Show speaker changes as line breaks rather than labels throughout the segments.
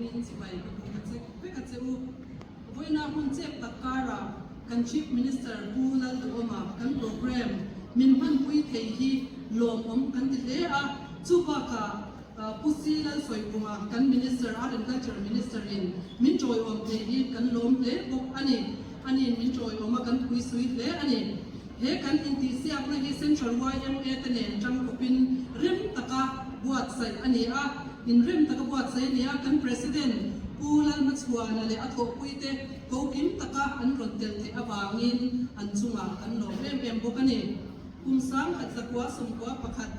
in sibai ko se pe ka se u voina hun chep takara kan chief minister pulal doma kan program min han pui thei hi lom om kan ti le a chuba ka pusilal soipunga kan minister agriculture minister in min choi om thei hi kan lom le bok ani min choi om kan pui sui le ani he kan inti siak na hi central YMA tenen chang kopin rem taka buat sai ani a in rem taka buat sai ni a kan president pulal machuana le atho puite ko kim taka an rontel the awangin an chunga kan lo em bokani kumsang khat sakwa somkwa pakhat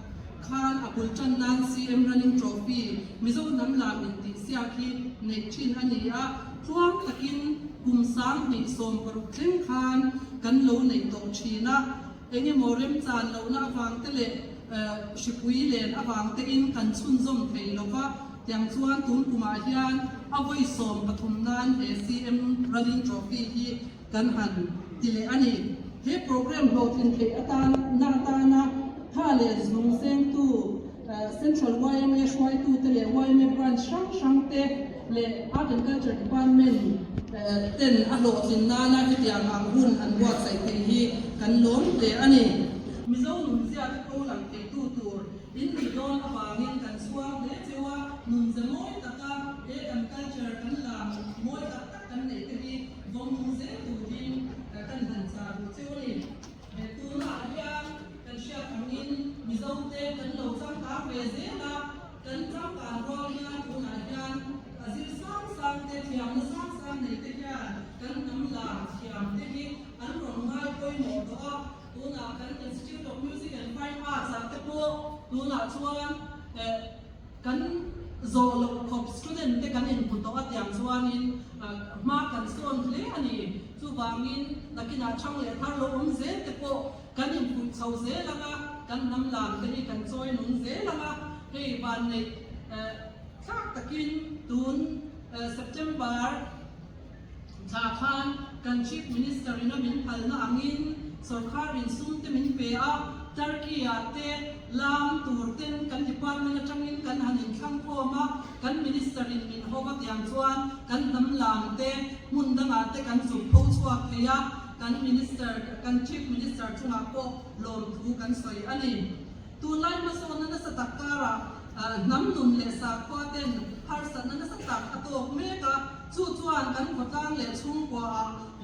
khan apul channan CM running trophy mizo nam lam inti siaki nei chin ani a thuang takin kumsang ni som paruk thleng khan kan lo nei to china enge morem chan lo na awang te le shipui len awang te in kan chun zom thei lova tiang chuan tun kuma hian avoi som pathum nan ACM running trophy hi kan han tile ani he program lo tin the atan na ta na khale zung seng tu central YMA shwai tu tele YMA branch shang te le agriculture department ten alo tin na na hi tiang ang hun an wa sai thei hi kan lom te ani mizo nun zia ko lang te tu tur in mi don awangin kan suwa le chewa nun zamoi taka e kan culture kan lam moi tak kan nei te hi vom nun ze tu din kan han sa du chewli e tu na ya kan sha angin mizo te kan lo chang ka ve ze na kan chang ka ro ya tu na ya azir sang te thiam na sang nei te ya kan nam la thiam te hi an rong ngai koi mo do tuna kan Institute of Music and Fine Arts ang tepo tuna chuan kan zolo khop student te kan input to at yang chuan in ma kan son hle ani chu bangin nakina chang le thar lo om ze tepo kan input chau ze langa kan nam lam te ni kan choi nung ze langa hei ban nei thak takin tun September Jharkhand kan chief minister ina min palna angin Sarkarin sumte min pea Turkey ate lam turten kan department atangin kan hanin thang khoma kan minister in min hoba tiang chuan kan nam lam te mundanga te kan su pho chua theya kan minister kan chief minister chunga ko lom thu kan soi ani tu lai ma so na sa takara nam num le sa kwaten har san na sa tak atok me ka chu chuan kan khotang le chung kwa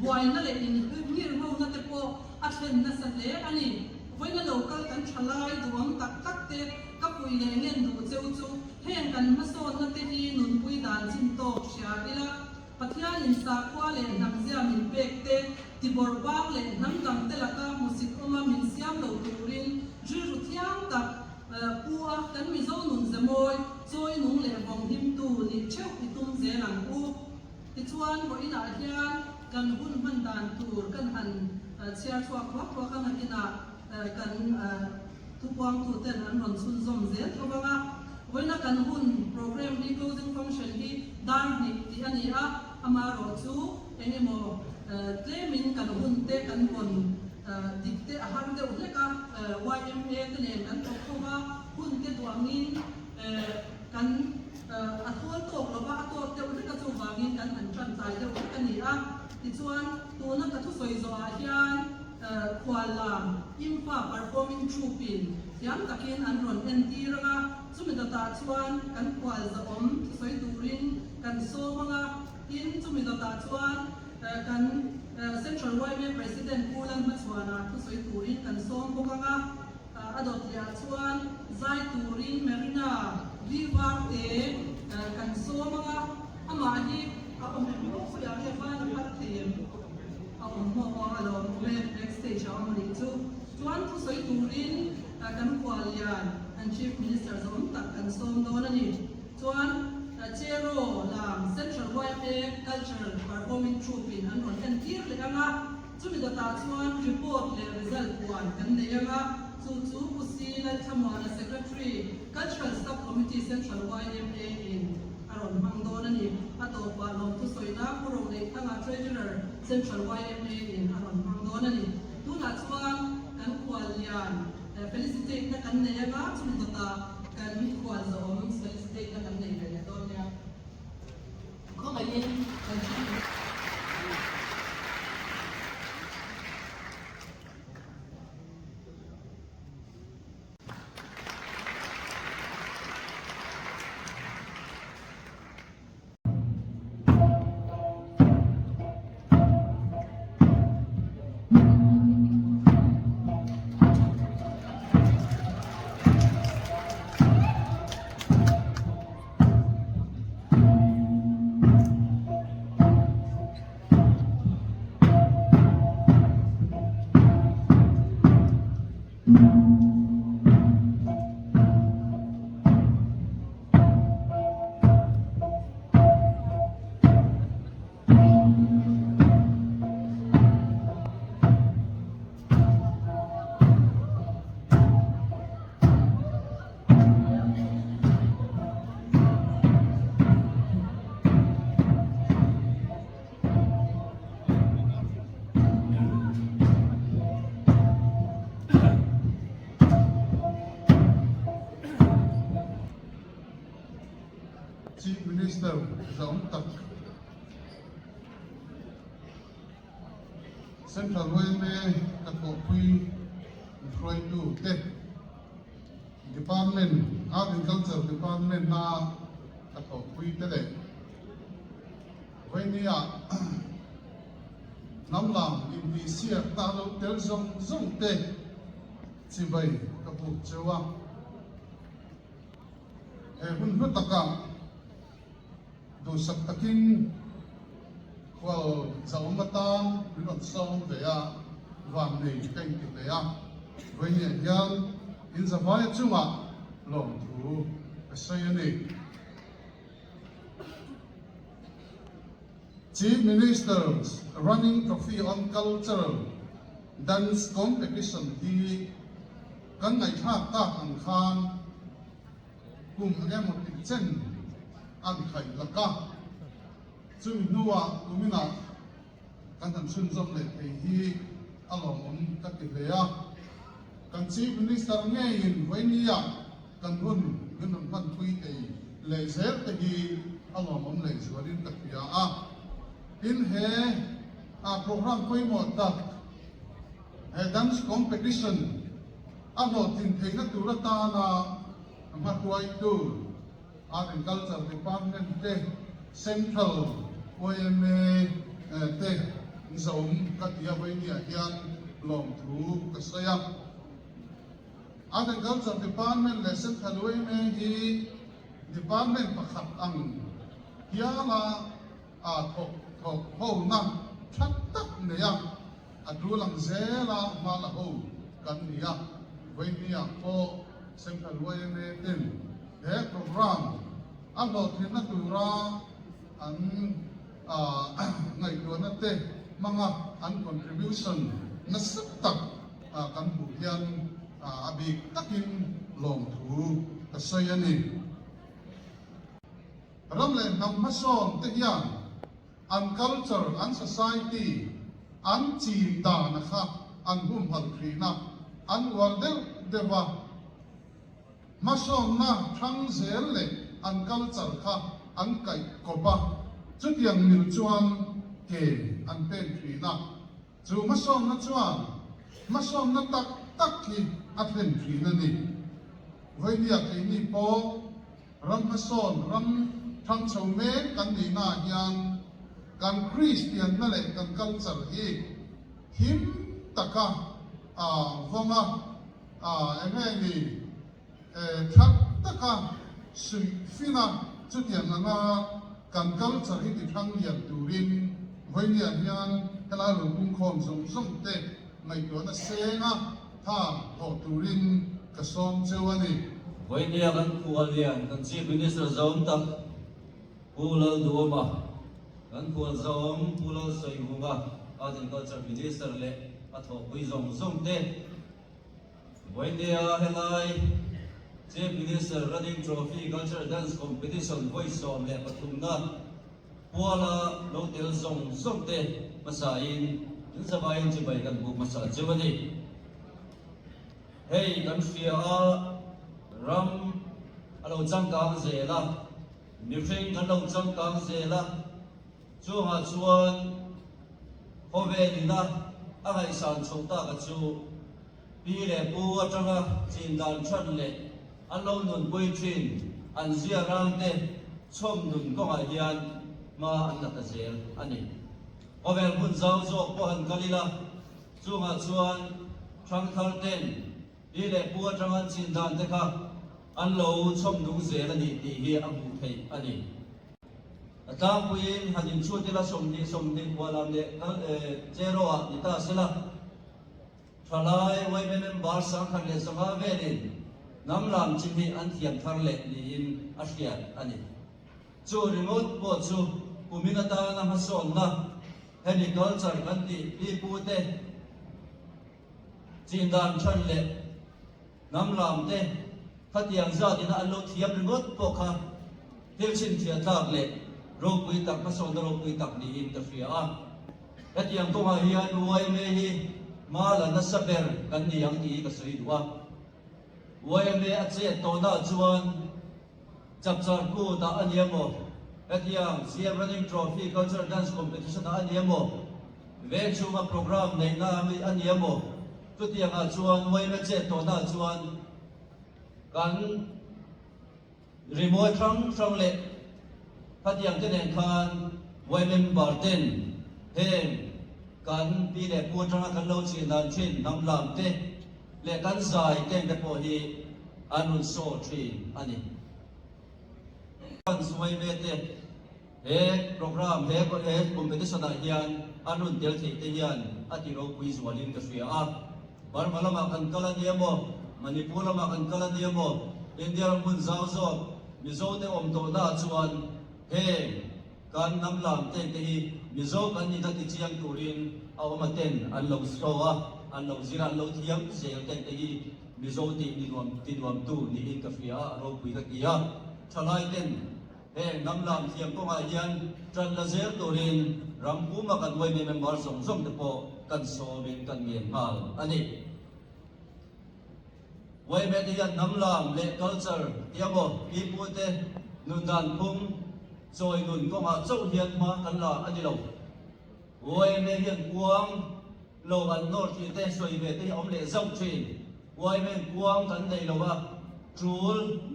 boy na le in ngir ho na te po athen na sa le ani voina local kan thalai duam tak tak te ka pui le ngen du cheu chu heng kan ma so na te hi nun pui dan chin to sha ila pathian in sa kwa le nam zia min pek te tibor bak le nam dam te la ka musik oma min siam lo turin jiru thiang tak puwa kan mi zo nun zemoi choi nung le bong him tu ni cheu itum ze lang u ti chuan bo ina hian kan hun man dan tur kan han chia chua kwa kan akina kan tu pang tu ten an ron sun zom ze thobanga voina kan hun program di closing function hi dar ni ti ani a amaro chu engemo tlemin kan hun te kan bon dikte ahar de uleka YMA tenen kan thokoma hun te duangin kan athol tok loba atok te uleka chu wangin kan an tran tai de ukani a ti chuan tuna ka thu soi zo a hian khwalam impa performing troupin tiang takin an ron enti ranga chumi data chuan kan khwal za om soi turin kan so manga in chumi data chuan kan central YMA president pulan machuana thu soi turin kan som bokanga adot ya chuan zai turin merina river te kan so manga ama hi a me mo so ya he ba na pathem mo alo me next stage amri chu chuan thu soi turin kan kwalian and chief minister zom tak kan som don ani chuan chero lam central YMA cultural performing troupe in an on kan tir le anga chumi data chuan report le result wan kan ne anga chu pusi la thamana secretary cultural staff committee central YMA in aron mangdon ani ato pa lom tu soina puro le thanga treasurer central YMA in aron mangdon ani tu na chuan kan kwalian felicitate na kan ne anga chumi data kan kwal zom felicitate na kan ne le don ya cái in cái gì
Chief Minister Zawng Tak Central Railway Kakopui Froi Tu Te Department Agriculture Department na Kakopui Te Le Venia Nam Lam in the Sia Talo Tel Zong Te Chibai Kapu Chewa Hun Hutaka do saktakin kwal zawmatan binot song veya van nei kai ti veya venia yang in zavaya chunga long thu asayani Chief Ministers running trophy on cultural dance competition hi kan ngai thak ta ang khan kum age một chen an khai laka chung nuwa tumina kan han sun zom le thei hi alom ka ti le ya kan Chief Minister nge in venia kan hun gunam han pui ei le zer te hi alom le zuarin tak ya a in he a program koi mo ta he dance competition ano tin thei na turata na ma tuai tu Agriculture Department te Central OMA te Zawng Katia Venia hian long thu kasaya Agriculture Department le Central OMA hi Department pakhat ang hiala a thok ho na that tak ne ya adulang zela mala ho kan ya Venia po Central OMA ten he program ano thina tura an ngai tu na te mga an contribution na saktak kan buhian abi takin long thu kasayani ramle nam mason te yan an culture an society an chi da na kha an hum hal thrina an wardel deva mason na thang zel le an culture kha an kai kopa chutiang mil chuan ke an pen thrina chu mason na tak tak ki a pen thrina ni voidia ke ni po ram mason ram thang chome kan ni na hian kan Christian na le kan culture hi him taka vonga eme ni thak taka sui fina chutian na kan culture hi ti thang lian turin voinia hian kala lung khom zong te mai to na senga tha ho turin ka som chewani
voinia kan pualian kan Chief Minister Zawng Tak pulal duoma kan pul Zawng pulal soihunga Agriculture Minister le atho pui zong te voinia helai Chief Minister running trophy culture dance competition voice som le pathumna puala lotel zong te masain in sabayin chibai kan bu masa chewani hey kan fia ram alo chang kang zela mi pheng kan lo chang kang zela chu ha chuan hovelina angai san chungta ka chu pi le pu atanga chin dan than le anlo nun pui thin an zia rang te chom nun ko nga hian ma an la ta zel ani hovel bun zau zo ko han kalila chu ha chuan thang thal ten pi le pu atanga chin dan te kha anlo chom dung zel ani ti hi a bu thei ani atang puin hanin chu te la som ni walam le zero a ni ta sela thalai wai men bar sang khan le sanga velin nam lam chin hi an thiam thar le ni in a hriat ani chu remote po chu kuminata na ma son na heni culture kan ti pi pu te chin dan than le nam lam te khatiang za dina an lo thiam remote po kha thil chin thia tak le rong pui tak ma son rong pui tak ni in ta hria a khatiang ko ma hian wai me hi mala na saber kan ni ang ti ka soi duwa wai me a che to na chuan chap char ku ta aniamo khatiang CM running trophy culture dance competition ta aniamo ve chuma program nei na mi aniamo tu tiang a chuan wai me che to na chuan kan remote trong le khatiang te nen khan wai men barten hem kan pi le pu tanga kan lo chi nan thin nam lam te le kan sai ten te po hi anun so thin ani kan suai me te he program he ko he competition a hian anun tel thei te hian ati ro pui zualin ka hria a bar malama kan kala niamo manipur lama kan kala niamo india mun zau zo mizo te om to na chuan he kan nam lam te te hi mizo kan ni dati chiang turin awamaten an lo sowa an lo zira an lo thiam zel te te hi mizo ti nuam tu ni in ka fia ro pui ka kia thalai ten he nam lam thiam ko nga hian tran la zel turin rampu ma kan wai me member som te po kan so min kan mien mal ani wai me te hian nam lam le culture tiamo pi pu te nun dan phum rồi nun có mà châu hiền mà ăn là ăn gì đâu, ôi mẹ hiền quang lâu ăn nốt thì tên rồi về tới ông lệ dòng chuyện, ôi mẹ quang cần đây đâu à, chú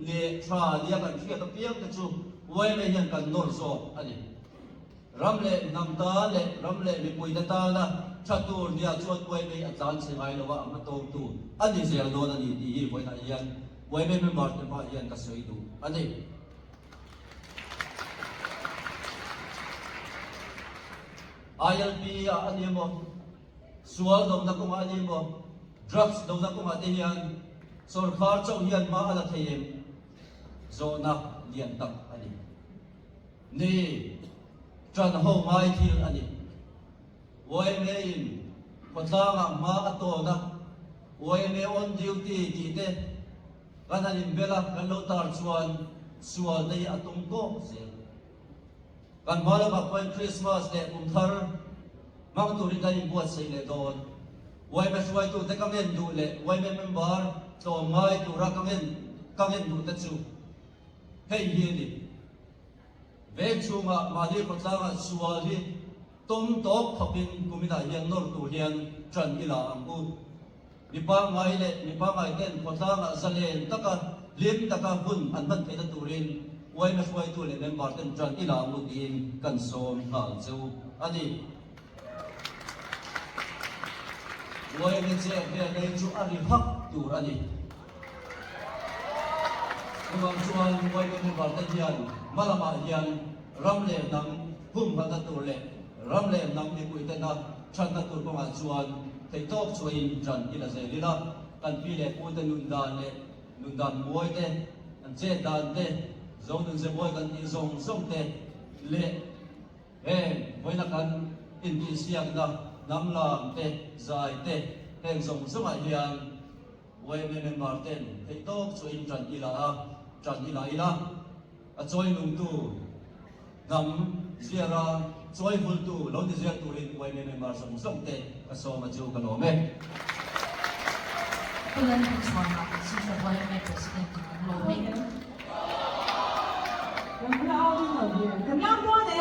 lệ tra lệ cần phía tập biếng cái chú, ôi mẹ hiền cần nốt rồi anh gì, ram lệ nằm ta lệ ram lệ bị quỳ ta là chặt tu nia chuột ôi mẹ ăn chán sẽ ngay đâu à mà tô tu, anh gì sẽ lo anh gì đi với đại hiền, ôi mẹ mình bảo thì bảo hiền cái sợi tu, anh gì ILP animo sual dom na kuma animo drugs dom na kuma tiyan sarkar chau hian ma ala thayem zona lian tak ani ni tran ho mai thil ani wai me in patanga ma ato na wai me on duty ti te kanalim bela kan lo tar chuan sual nei atung ko se kan bala ba point Christmas le thar mang turin kan buat sei le don wai me suai tu te kamen du le wai me member to mai tu ra kamen du ta chu hei hi ni ve chunga ma di ko tla suali tom tok thapin kumina hian nor tu hian tran ila angu mi pa mai ten ko tla zalen taka lim taka hun an man thei ta turin wai me suai tu le member ten tran ila angu din kan som hal chu ani wai me che ve nei chu ari hak tu ani kumang chuan wai me member ten hian malama hian ramle nang hum hata tu le ramle nang ni pui ten na than ta tu ko ma chuan thei tok chuin tran ila ze lila kan pi le pu te nun dan moi te an che dan te zong nun ze moi kan i zong te le voi na kan in ti siang na nam lam te zai te heng zong a hian wai me marten thei tok chuin tran ila a choi nung tu nam zira choi hul tu lo ni zia tu rin wai me mar som te ka so ma chu ka lo me
不能不说哈，谢谢我也没不是跟罗明。
咁樣多啲，咁樣多啲。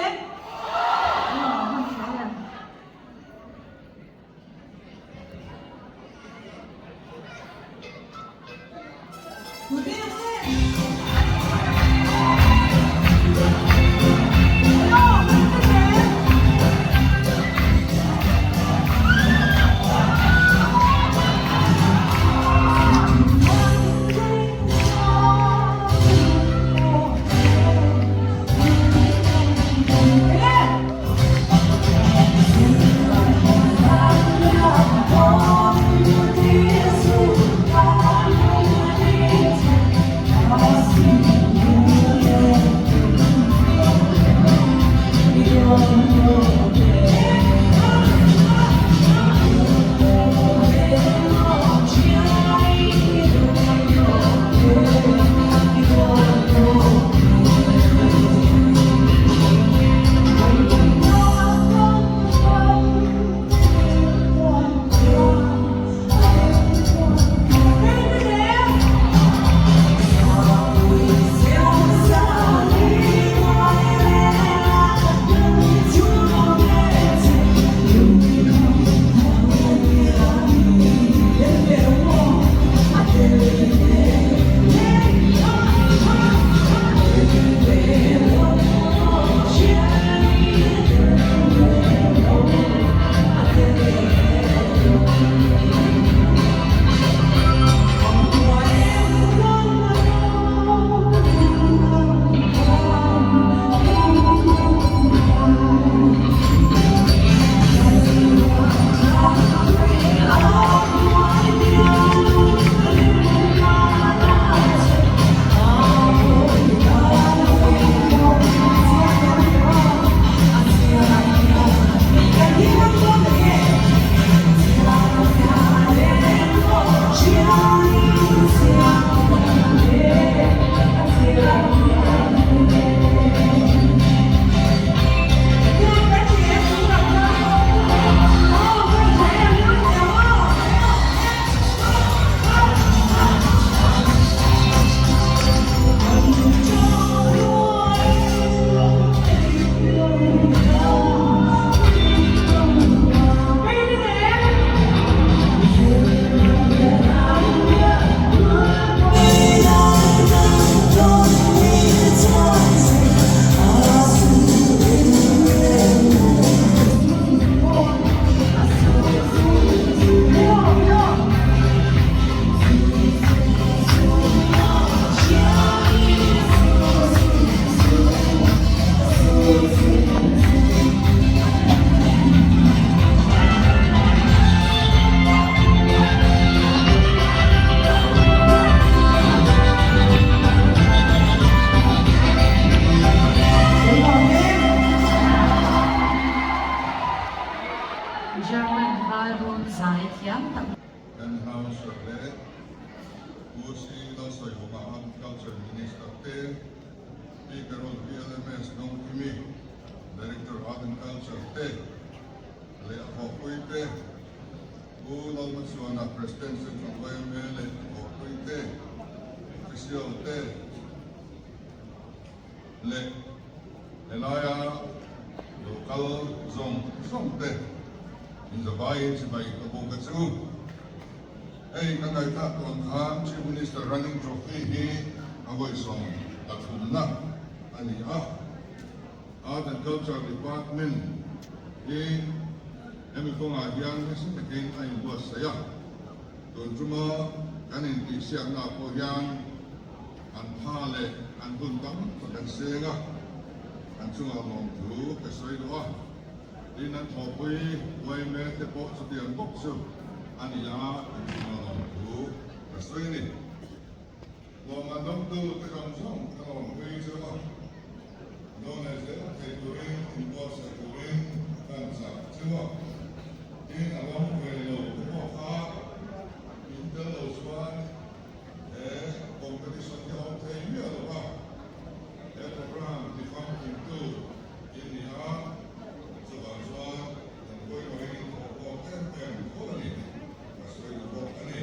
le Usi Dalsoi Homa Culture Minister Te Speaker of PLMS Nong Kimi Director Art and Culture Te Le Hokui Te Unal Matsuana President Central YML Hokui Te Official Te Le Elaya Local Zong Te in the Bayin Sibai Kabukatsu. Hey, kanay ta tuan kham Chief Minister running trophy hi agoi song tathumna ani Art and Culture Department hi emi konga hian mesin again ai buat saya tuan cuma kanin ti siap na ko hian an phale an bun tam kan senga an chunga long thu ka soi do din an thopui wai me te po chu tiang bok chu ani ya an chunga long thu ka soi ni lo ma dom tu ka jong song ka long hui chu no na ze te tuin in bo sa tuin kan sa chu din a long hui lo ko kha in te lo swan competition ki on te mi lo ba program di fam in tu in ya so ba swan and go in ko tem ko ni ka so yu bo ani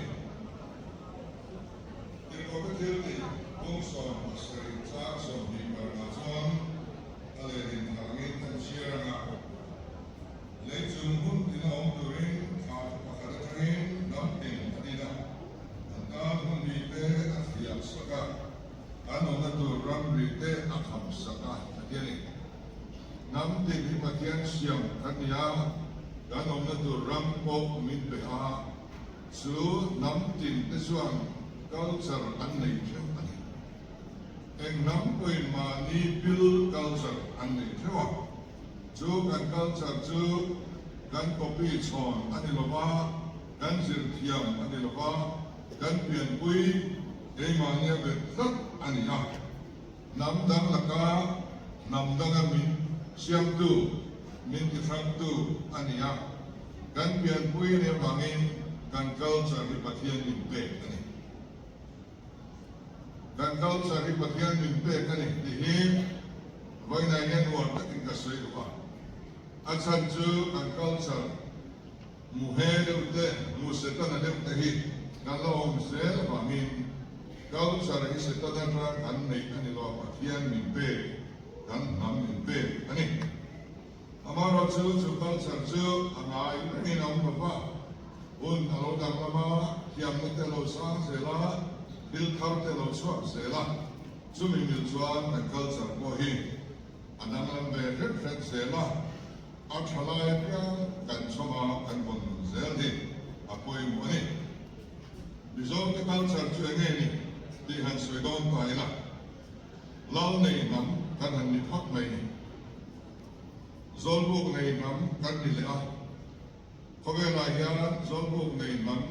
the competitive also masari cha so di marmazon ale din hangin tan siranga le chung hun din on during ka pakadarin nam tin adina anda hun di te afiak saka ano na tu ram rite akham saka adini nam tin hi patian siam kanya ano na tu ram po min be ha su nam tin te suang culture an nei theo ani eng nam poin ma ni bil culture an nei theo chu kan culture chu kan copy chon ani lova kan zir thiam ani lova kan pian pui ei ma ne be sat ani ha nam dang laka nam dang min siam tu min ti sang tu ani ha kan pian pui ne bangin kan culture ni pathian ni pe ani kan culture ni pathian ni pe ani ti hi voi na ngen won takin ka soi wa achan chu kan culture mu he de te mu se ta na de te hi na lo om se ba min culture hi se ta da ra kan nei ani lo pathian ni pe kan nam ni pe ani amaro chu culture chu angai ni nam ba un alo da ma hiam ni te lo sang se la bil khar te lo chwa se la chu mi mil chuan na culture ko hi anang lam be ret se la a thalai pia kan choma kan bon zel hi apoi mo ni bizon te culture chu nge ni di han soi don pa ila lau nei nam kan han ni phak mai ni zol buk nei nam kan ni le a khobe la ya zol buk nei nam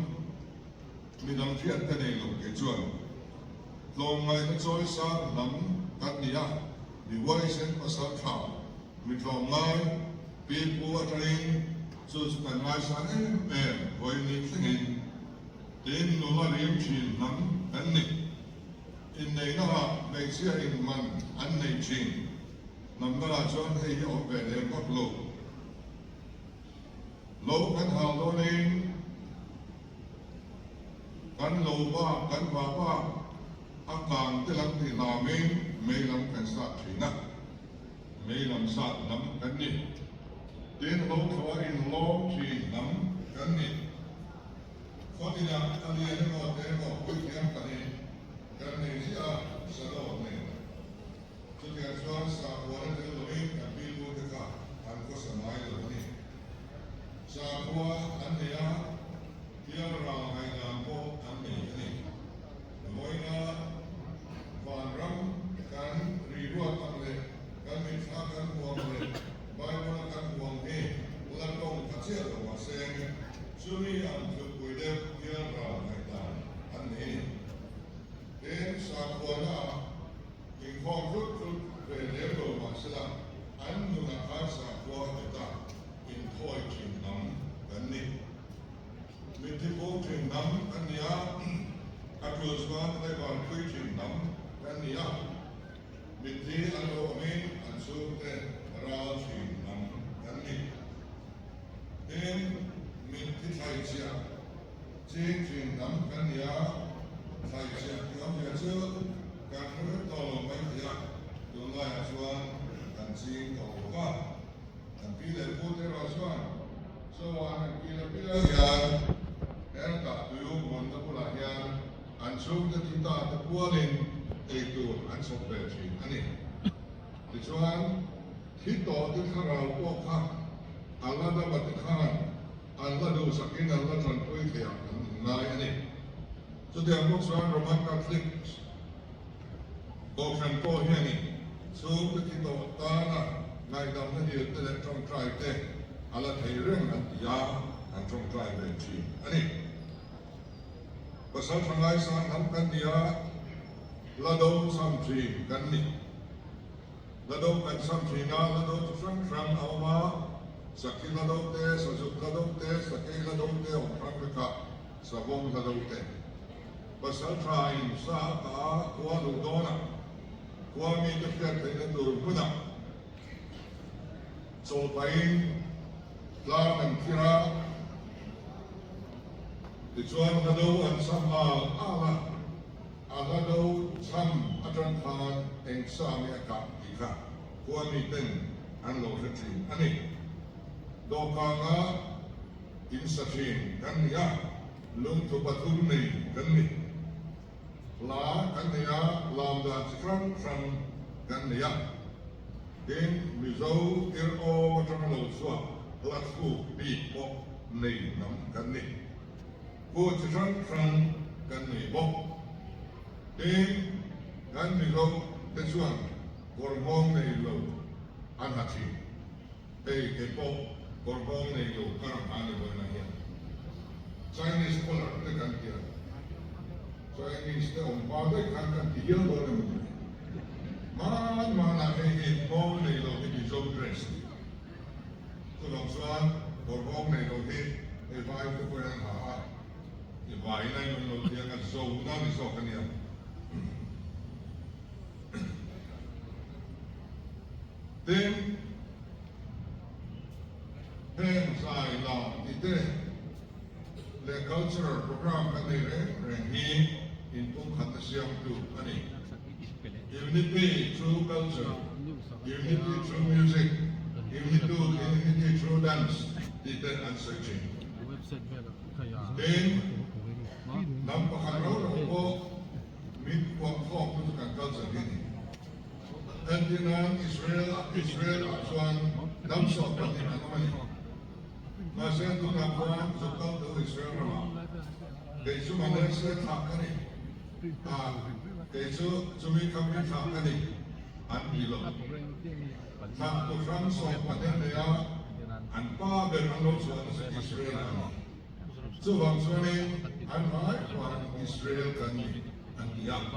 mi dang thiat ka nei lo ke chuan long ngai na choi sa nam kan ni a mi wai sen pasal tha mi long ngai pi pu atring chu chu kan ngai sa e hoi ni thingin tin no la rim chin nam kan ni in nei na mai sia in man an nei chin nam na chuan hei o ve le pak lo kan ha lo ning kan lo ba kan ba ba akang te lang ti na me lam kan sa thina me lam sa nam kan ni tin lo thwa in lo thi nam kan ni khotina ali ne mo te mo ku tiam kan ni sia sa lo ne tu ke chuan sa wa ne lo in kan pi lu te ka an ko sa mai lo ni sa kwa an ne ya tiam ra hai na ko an ni ni moi na van ram kan ri ru tam le kan mi tha kan buang le bai ma kan buang he ulan dong ka che lo wa se chu ni an thu pui de tiam ra hai ta an ni en sa kwa na in phong rut rut về để đồ mà sẽ là ai ชูเตราชีนันกันนี่เอ็มมิตรที่ไทยเชียจีนจีนนันกันยาไทยเชียที่เขาจะชื่อการเริ่มต้นลงไปที่ยาดูแลส่วนกันจีนต่อว่ากันพี่เด็กพูดที่เราส่วนส่วนพี่เด็กพี่เด็กยาเอ็นตัดตัวมันตะกุลายาอันชูจะติดตาตะกัวลินเอตัวอันสมเด็จจีนอันนี้ดิฉันคิดต่อที่ข้าเราพวกข้าอัลลอฮ์ได้บัตรข้าอัลลอฮ์ดูสักนิดอัลลอฮ์จันทร์ช่วยเทียมนายอันนี้สุดท้ายพวกส่วนโรมันคาทอลิกบอกฉันโตเฮียนี่สู้ที่คิดต่อตานะนายดำนั่นเดียวแต่ละตรงใจเตะอัลลอฮ์ให้เรื่องอันยาอันตรงใจเป็นจีนอันนี้ภาษาทางไลน์สารทำกันเดียละดูสัมจีกันนี่ละดูกันสัมจีน่าละดูทุกครั้งเอามาสักทีละดูเตะสักจุดละดูเตะสักทีละดูเตะองค์พระพิฆาสักวงละดูเตะภาษาไทยสาตากัวลูโดนะกัวมีตะเกียบในตัวรุ่นน่ะโซไปลาเป็นที่รักดิฉันละดูอันสัมมาอาละดูสัมอาจารย์พานเองสามีอากาศอีกค่ะกัวมีเป็นอันโลกจริงอันนี้ดอกกางาอินสัชินกันยาลุงทุบทุนนี่กันนี่ลากันยาลามดาจิครังครังกันยาเดินมิโซเอร์โอวัตรโลสวะลักฟูปีปอกนี่น้ำกันนี่กูจิครังครังกันนี่ปอกเดินกันมิโซเตชวนกอร์มองนี่โลอันฮัชิเอ้เก็บปอกKorbong na ito, karang ano ba na yan? Chinese po lang, ito kantiya. Chinese na, bagay kantiya ba naman? Mana kahit mo na ito, hindi so dressed. Tulong saan, korbong na ito, ibahay ko po yan haha. Ibahay na yung ito, yan at so, nang iso kaniya. Then, Then sai la ite le cultural program kan ni re in tung khat siam tu ani unity through culture unity through music unity through dance ite and searching then nam pa kan ro ko mit ko ko tu kan culture ni and in Israel aswan nam so pa ni ani Masih tu nampak sokong tu Israel ramah. Kesu mana Israel tak kani. Kesu cumi kami tak kani. Anbilo. Tak tu Frans sok pada dia. Anpa berangkat suara Israel ramah. So bangsa ni anpa Israel kani. Antiang.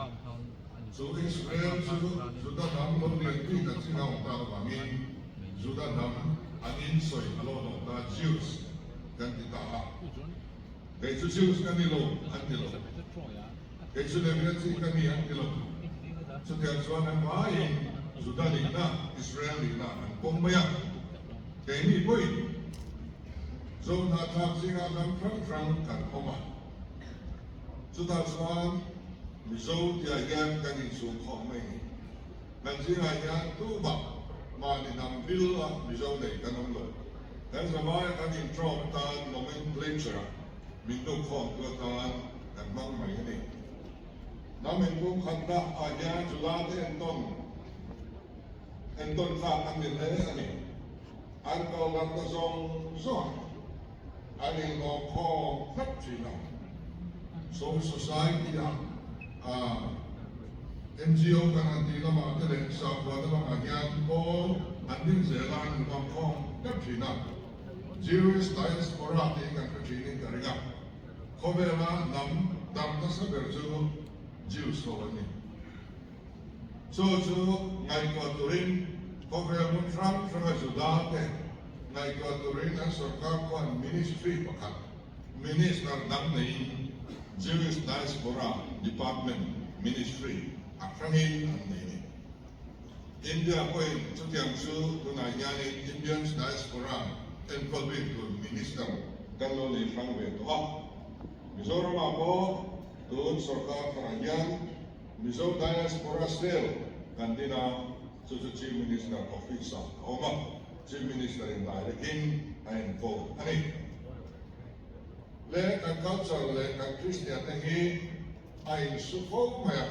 So Israel sudah dalam negeri dan singa utara kami sudah dalam angin soy alono da Jews kan kita kay Jews kan nilo antilo kay Levites kan ni antilo so kaya suan ang bahay sudah na Israel na ang pumaya kay ni boy so natap singa ng frang kan oma sudah suan miso dia yan kan isu komay man singa yan tuba mani nam villa miso nei kanong lo dan samaya kan intro tan nomenclature minto khom to tan kan mang mai ni namen bung khanda aya julate enton kha an ni le ani an ko lam ta song song ani ngo kho khap chi na so society NGO kan nanti nama terus sahaja nama yang ko andin zelan bangkong dan China Jewish diaspora dengan kecilin kerja kobela nam tak berju Jews orang ni so ngai kotorin kobela mutram sama sudah ngai kotorin dan sarkar kon ministry pakat minister nam ni Jewish diaspora department ministry Akrangin ang nini. India point to tiang su tunayani Indian diaspora and public minister kanlo li fangwe to Mizoram ako doon sarkar karahyan Mizo diaspora sale kandina to the chief minister office Oma chief minister in the king and for ani le kan culture le kan Christian hi ay sufok maya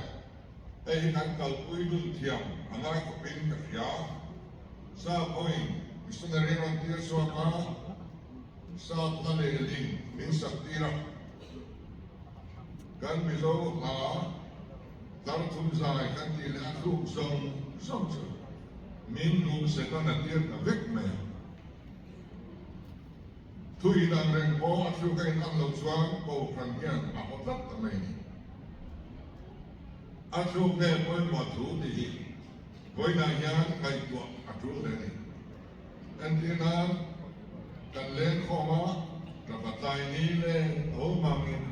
ay kan kalpuidul tiang anak kopin kaya sa point missionary on tier so ka sa taleling min saktira kan mizo dar thum zai kan ti la thu song song chu min nu se ta na tier na vek me thui dan ren po athu kai ang lo chuang ko kan hian a hotat ta mai ni athu ke poi mo thu ti voi na yan kai tu athu le ni an ti na kan len khoma ra batai ni le ho mangin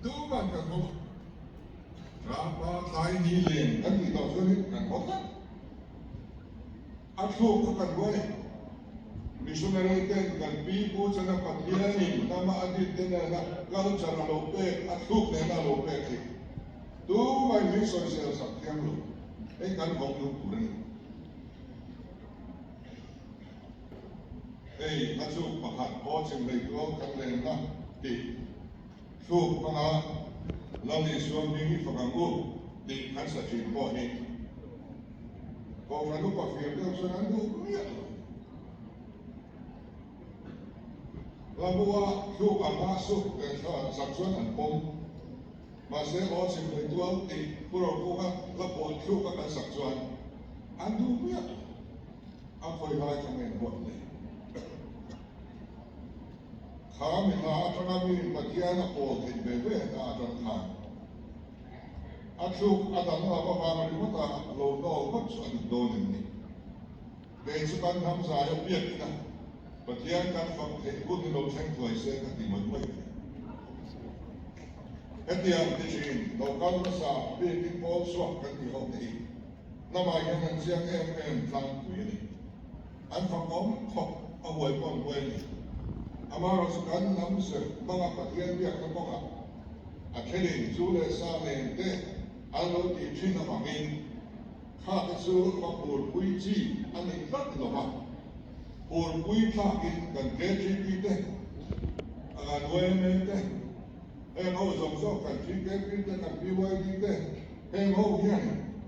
tu man ka ko ra batai ni le kan ti to so ni kan hotat athu ko kan voi missionary ten kan people sa na patyanin na maadit din na culture na lope at hook na lope ki tu may mission sa sakyang lo ay kan kong lupurin ay aso pakat o sing may ko kan len na di so mga lali so mingi fagango di kan sa chin po ni ko ano pa fiel so nando Labuwa hiu amasuk sa saksuan an pom masih o sim ritual di pura pura labuwa hiu ka saksuan andu ya apa yang kami buat ni kami na kami bagian o di bebe na adan kan asu adan na apa kami mata lo no mat an donin ni besukan ham saya biak na Bagian kan from the good no thank you I say that the money. At the end of the local masa big people swap kan di home day. Nama yang kan siang plan tu ini. An from home hop away pon way. Amaro sukan nam se mga bagian biak na mga. Akhirnya zule sa lente alo di China mangin. Kha kasu kapur puiji anin tat loha. Or we talking kan KGP nuevamente hemos also kan GKP kan BYD hemos yan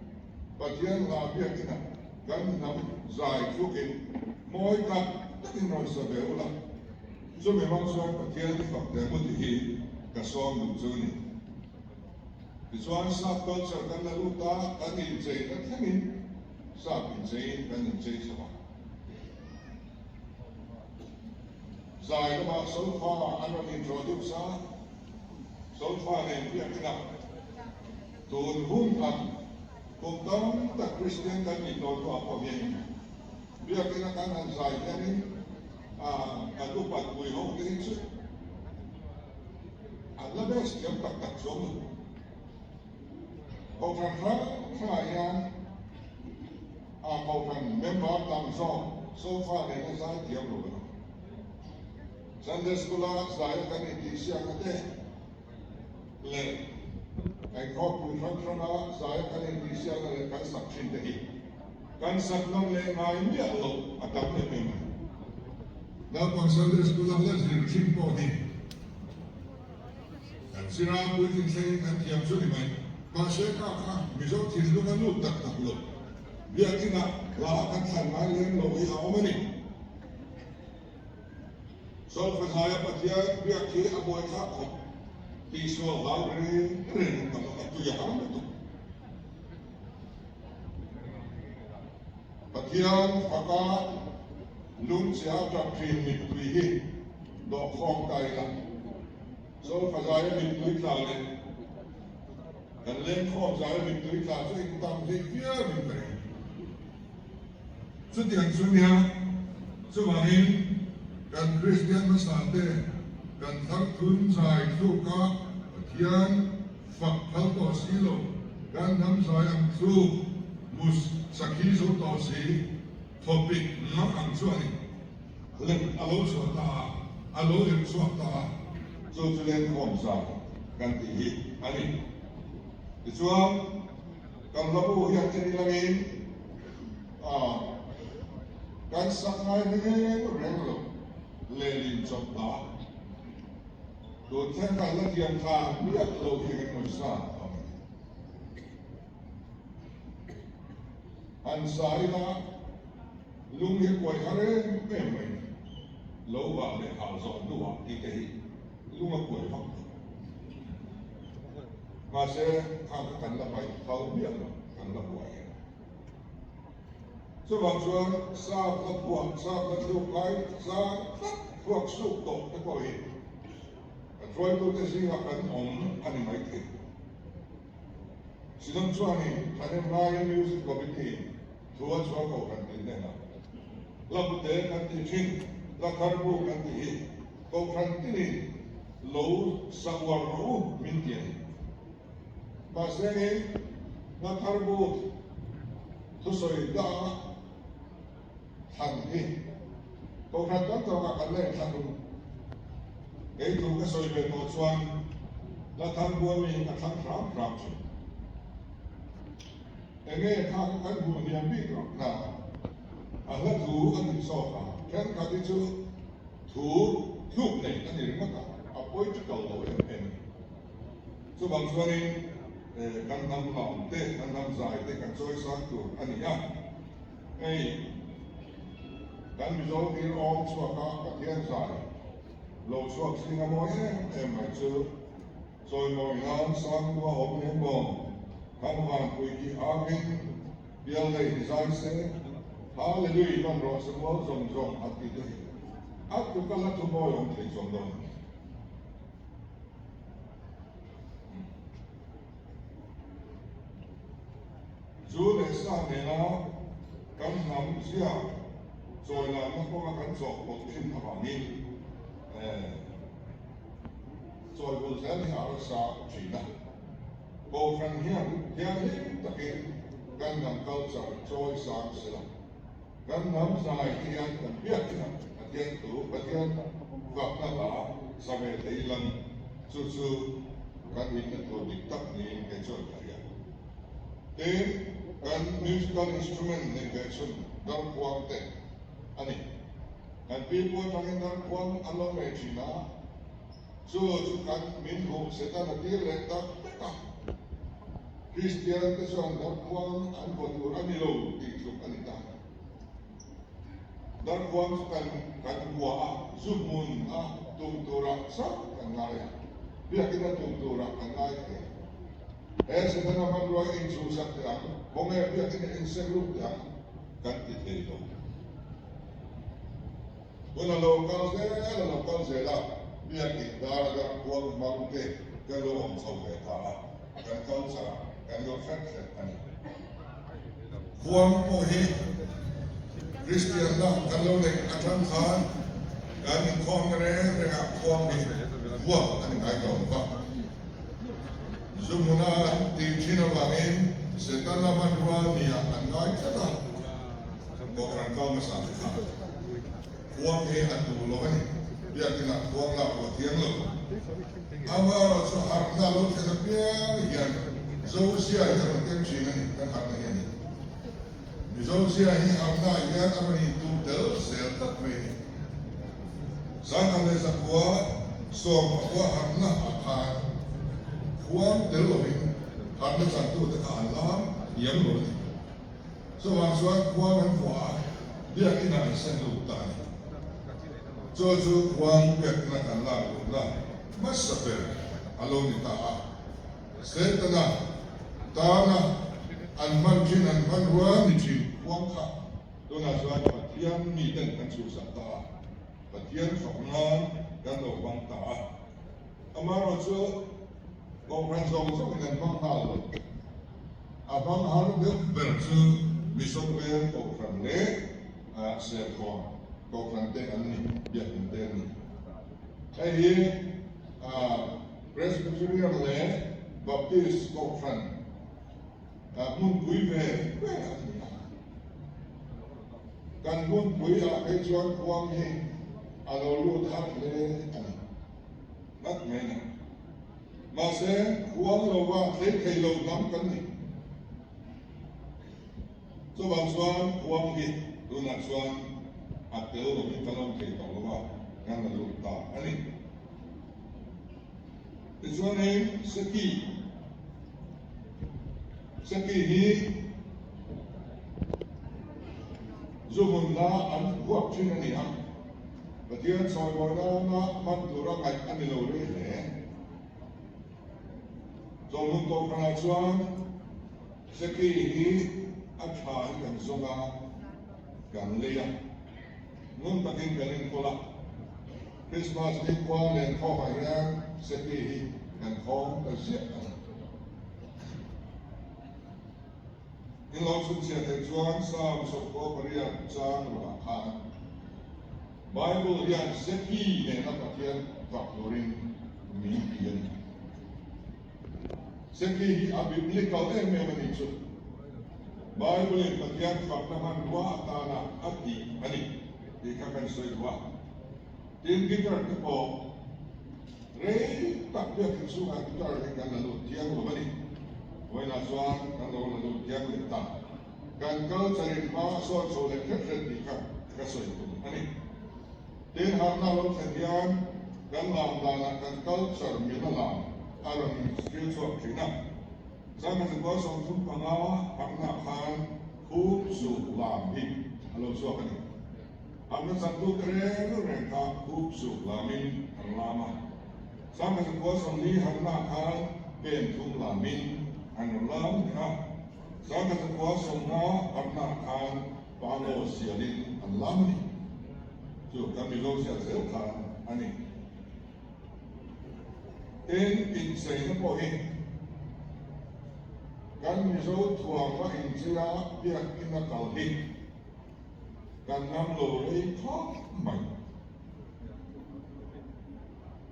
bagian labia kita kan nam zai fukin moi tak takin no sabe ula so memang so bagian di fakta mo di kasong duzuni Bisuan sa culture kan laluta kan injay kan hamin sa injay kan injay sama Zai nama so far ano introduce so far en dia kena don huntan kung ta Christian kan ito to apa bien dia kena kan zai ni adupat kui ho ke itu Allah bes yang tak so orang saya orang member tam so far en zai dia lo Sunday school saya kan ini siang ada le ay kau function saya kan ini siang ada kan saksi deh kan saknong le main dia lo atap le memang dah pun Sunday school ada sih poni dan sirap pun saya kan tiap suri main pasal kakak misal tidur kan lu tak lo dia kena lakukan hal lain lo ia omani So for saya patia biar ke aboy ka di so hal tu ya kan tu patian paka lung sia ta pin mit tuhi do khong kai la so for saya mit tuhi la le kan len khong saya mit tuhi la so ik tam le pia mit kai so tiang sunya so mahin kan Christian masate kan thak thun sai thu ka pathian fak khal to silo kan nam sai am thu mus sakhi zo to si topic na ang chuani len alo so ta alo len so ta zo len khom sa kan ti hi ani ti chuan kan labu hian chen langin kan sangai ne reng lo le lin chop ta do chen kan la tiam kha mi at lo hi kan mo sa an sai na lung hi koi hare me me lo ba le hal zo du wa ti te hi lung a koi phak ma se kha kan la bai thau bi kan la boi so bang chuan sa la buang sa la du kai sa fuak su to te ko hi troi tu te singa kan om ani mai te sidam chuani thane mai music committee thua chua ko kan tin ne na lab te kan ti thin la karbu kan ti hi ko kan ti ni lo sawar ro min ti ba se ni la karbu tu soi da han hi ko kan to ka kan le than ei tu ka soi be to chuan la karbu mi ka thang ram chu enge kha kan bu niam bi ro na a la tu an so ka ken ka ti chu thu thuk nei an ni ma ka a poi chu to lo en chu bang chuan kan nam lam te kan nam zai te kan choi sang tu ani ya ei kan mi zo ki om chu ka ka tian zai lo chu singa mo em mai chu choi mo ngan sang tu hom ne mo kan van kui ki amin bial nei design se hallelujah man ro se mo zong zong ati de at tu ka la tu mo yong te zong dong zu le sa ne na kan nam sia choi la ma ko ma kan chok ko thin tha ba ni choi bul sa ni a sa chi na cô phần hiền hiền hết tất cả căn nằm câu trả trôi sáng sửa căn nắm dài hiền cần biết hiền tủ và hiền gặp ta bảo sao về thấy lần su su căn hình cái đồ địch tắc nhìn cái chuyện này thế căn musical instrument nên cái chuyện đăng quang tệ anh căn people trong cái đăng quang anh lo về chỉ na su căn mình hộ sẽ ta là tiếng lệ tắc tất cả Christian te soan dar kuang an botur ani lo ti tluk ani ta dar kuang kan bua zumun a tum tura sa kan ngai bia kita tum tura kan ngai ke se dana man lo in su sa ta bong e bia kita in se lu ta kan ti te lo una local se la bia ki dar kuang mang te ke lo om so ke ta kan kau sa kan yo fat ani kuang po hi Christian da kan lo le atang khan kan khom re ga kuang ni wa ani ngai ko ba zumuna ti china bangin setan la man wa ni an ngai ta ko kan kau ma sa kuang he an tu lo ani bia kina kuang la ko tiang lo amaro so har na lo ke da bia yan zo sia ya kan chi ni kan har na yan ni zo sia hi har na ya amani tu del se ta me sa kan le sa kwa so kwa har na ha kuang del lo hi har na sa tu ta kan lam yam lo ni so wa so kwa man kwa bia kina sen lu ta ni zo zo kuang be na kan la lu la mas sa pe alo ni ta setana tana an man jin an man wa ni chi wang kha do na zwa pathian mi den kan chu sa ta pathian soknan kan lo wang ta amaro chu ko ran zong zong nen mang ta lo abang har de ber chu mi so pe ko ran le a se ko ran de an ni ya de ni ai Presbyterian le Baptist Cochrane mun pui về kan mun pui cái chuan khuang hi alo lu thắt le ani nát nghe nè mà sẽ khuang lo wa thế thầy lâu lắm kan ni so bang chuan khuang hi lu na chuan a tel lo mi kalom thei to lo wa kan na lu ta ani cái chuan em Saki hi zumun na an huap chin ani ha patian soi boy na man tura kai ani lo re le zolun to kana chuan Saki hi a tha kan zonga kan le ya nun takin kan kola Christmas ni kwa len kho hai ya Saki hi kan kho ta sia in lo sun sia te chuan sam so ko paria chan wa kha Bible hian Saki ne na pathian faktorin mi pian Saki hi a biblical mani chu Bible in pathian faktaman wa atana ati ani di ka kan soi wa tin gitar te po re tak dia kan su ha gitar kan lalu tiang lo mani Với là doan kan lo la lu tiang le ta kan kal charin ma so so le khet di ka soi tu ani tin har na lo thadian kan lam da na kan kal char mi na lam aron skill so trina sang kan ko som thum pa nga pak na khan khu su lam hi alo so ani amna san tu tre no ren ka khu su lamin lama sang kan ko som ni har na khan pen thum lamin anh làm ha sao cái quá sống nó anh ta khan bao lâu xia đi anh làm đi dù cái mình lâu xia dễ khan anh ấy tên in xây nó bỏ hết cái mình lâu thuồng và in chia việc in nó cầu đi cái năm lâu lấy thoát mạnh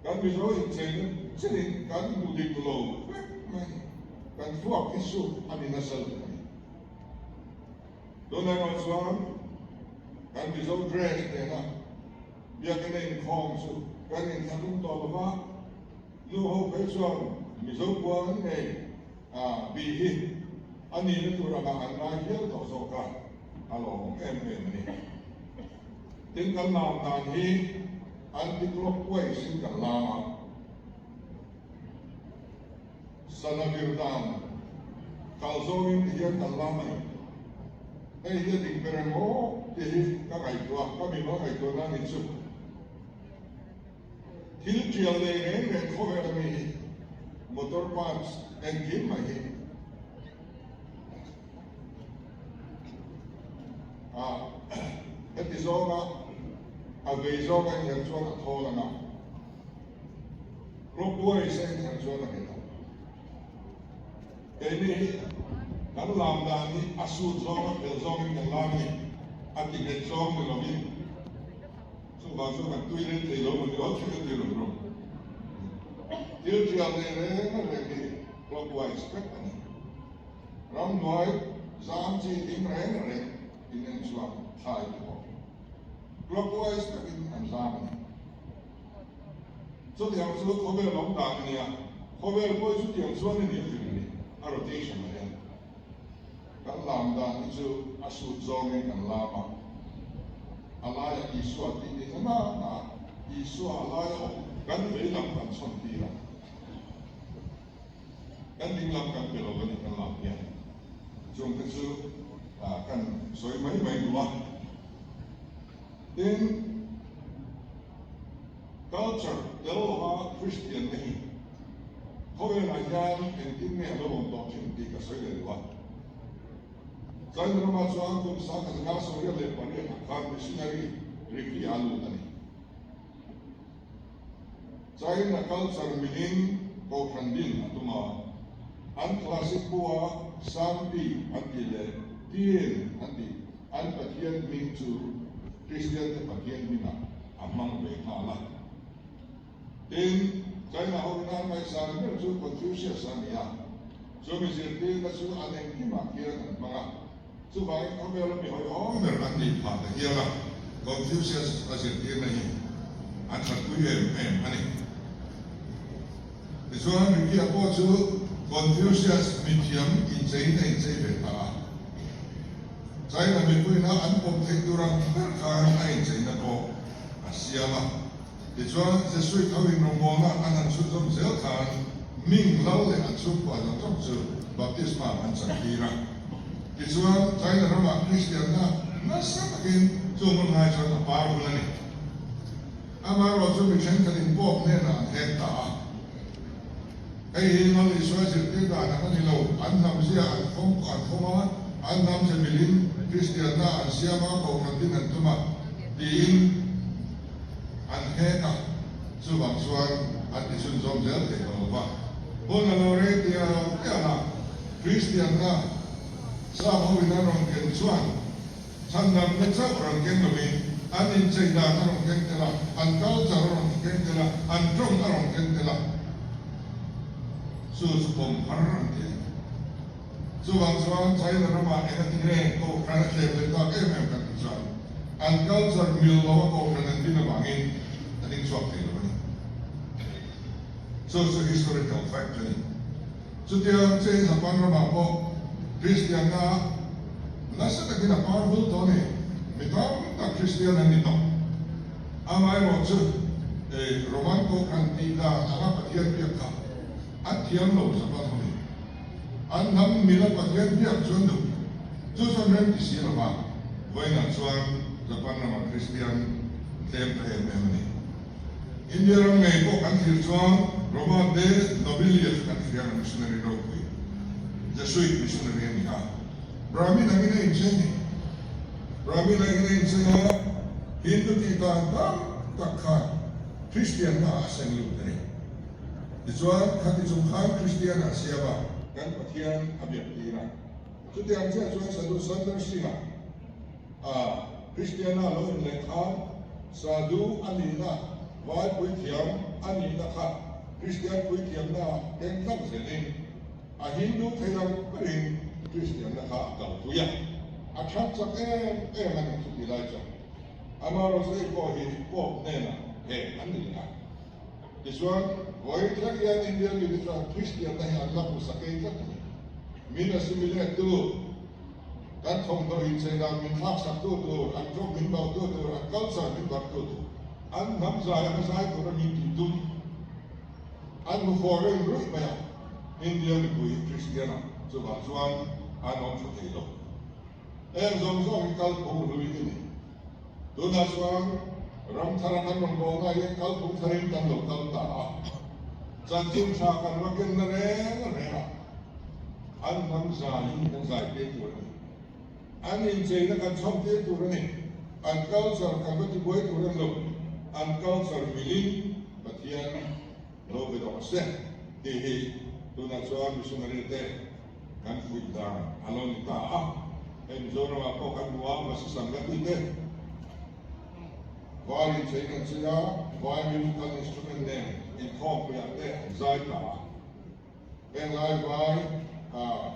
cái mình lâu in xây nó chỉ cái mục đích lâu mạnh kan fuak isu ani nasal donai ma chuan kan bi zo dress te na bia kan in khom su kan in thadum to lova lu ho pe chuan mi zo puan ne bi hi ani ne tu ra ba an na hiel to zo ka alo em ni tin kan nam tan hi an ti clockwise sin kan lama sana virdam kalzongin hian kallamai ei hian ding peremo ti hi ka ngai tua ka mi no ngai tua na ni chu thil trial le ne khover mi motor parts and kim mai hi epizoga a veizoga hian chuan a thola na robuai se hian chuan a heta ini kan lam da ni asu zong el zong kan lam ni ati ke zong ni lobi so ba so kan tui le te lo mo ni o chu te lo ro til ti ale re na re ni clockwise pek ani ram noi zam chi ding re na re in en chua thai to clockwise pek in an zam ni so ti am so ko be long da ni ya ko be ko chu ti am so ni ni a rotation again. Kan lam da ni chu asu zong kan lama. Alaya isu ati ni na isu alaya kan ve lam kan son ti la. Kan ding lam kan pelo kan kan lam ya. Jong kan chu kan soi mai dua. In culture del ha Christian ni Hoi na yan en tin me lo bom to chin ti ka soi le wa zai na ma chuan kun sa ka ga so le pa ne ka missionary riki alu ani zai na culture minin ko khandin atuma an classic bua sampi antile tien anti an pathian min chu Christian te pathian mina amang ve khala in China hong nan mai san mer chu Confucius an ya so mi se ti na su ane ki ma kia kan manga su vai ko me lo mi hoi ho me ran ni pa ta hiya la Confucius asir ti na hi an khat ku ye em ani so mi ki apo chu Confucius mi thiam in chei ve ta China mi kui na an pom thei durang khan ai chei na ko asiama ti chuan se sui thawin rong mo na an chu zom zel khan ming lau le an chu kwa jong chok chu baptisma an chan ti ra ti chuan China rama Christian na sa takin chu mon ngai chuan a par hu ni ama ro chu mi chen kan in pok ne na he ta ai hi ma li swa sir ti da na ni lo an nam sia an phong ma an nam se milin Christian na an siama ko kan din an tuma din an he ka chu bang chuan an ti sun zom zel te ko ba bon lo re ti a na Christian na sa ho win na rong ken chuan chan nam ne cha rong ken no mi an in chei da na rong ken te la an kal cha rong ken te la an trong na rong ken te la su pom har rong te so bang chuan chai na rama e ti re ko kan le le ta ke mem kan chuan an culture mil lo ko kan din na bangin aning swak te lo ni so historical fact ni so dia che sa pan rama ko Christian na sa ta kina powerful to ne mi ta Christian ni to amai ro chu roman ko kan ti da ala pathian pi ka athiam lo sa pa ni an nam mila pathian biak chuan du chu son ren ti si ma voina chuan japan ma Christian tem pe me ni India ram nei ko kan thil chuan Roma de nobilius kan fian missionary ro kui Jesuit missionary ni ha Brahmin ang ina incheni Brahmin ang ina incheni Hindu ti ta takha Christian na asang lu ni chuan khati chung khan Christian a siaba kan pathian abiak tira chu tiang che chuan sadu sandar singa Christian a lo in le khan sadu anina vai pui thiam anina kha Christian pui thiam na ken thak zenin a Hindu thayam parin Christian na kha kal tuya a thak chak an chu ti lai cha amaro se ko hi ko ne na he an ni na this one voi thak ya India ni tra Christian na hi Allah ku sakai thak mina simile tu kan thong do in se da min thak sak tu an drop min ba tu an culture min ba tu an nam za ya sai tu ra min ti tu an mu foreign ru ba ya India ni ku Christian so ba chuan an on chu thei lo zong zong kal ko ru ni tu na chuan ram thara kan rong bo nga ye kal pu tharin kan lo kal ta chan chin tha kan wa ken na re an nam za ni kan za te tu ni an in che na kan chom te tu ni an culture kan ba ti boi tu ren lo an culture milin pathian lo be do se te hi tu na chuan missionary te kan fu da alon ta em zo na ko kan wa ma sa sangat ni te Vai in China, vai musical instrument name in Korea te zaita. En vai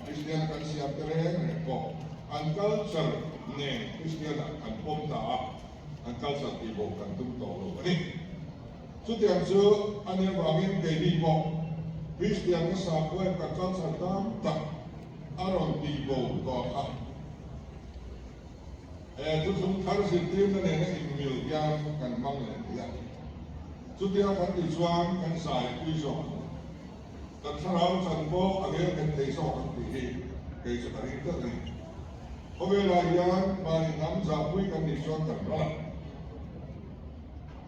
Christian kan siap tere ko. An culture name Christian kan pomta an culture ibo kan tum to lo ni. Su tiang su an yang bangin ke ni bo. Christian sa ko kan culture tam ta aron ibo ko ha. Tu sung thar sin tim na ne in mil yang kan mang le ya chu tia kan ti chuan kan sai pui so kan tharau chan bo age kan te so kan ti hi ke so ari ta ni obe la yan ba ni nam za pui kan ni chuan kan ra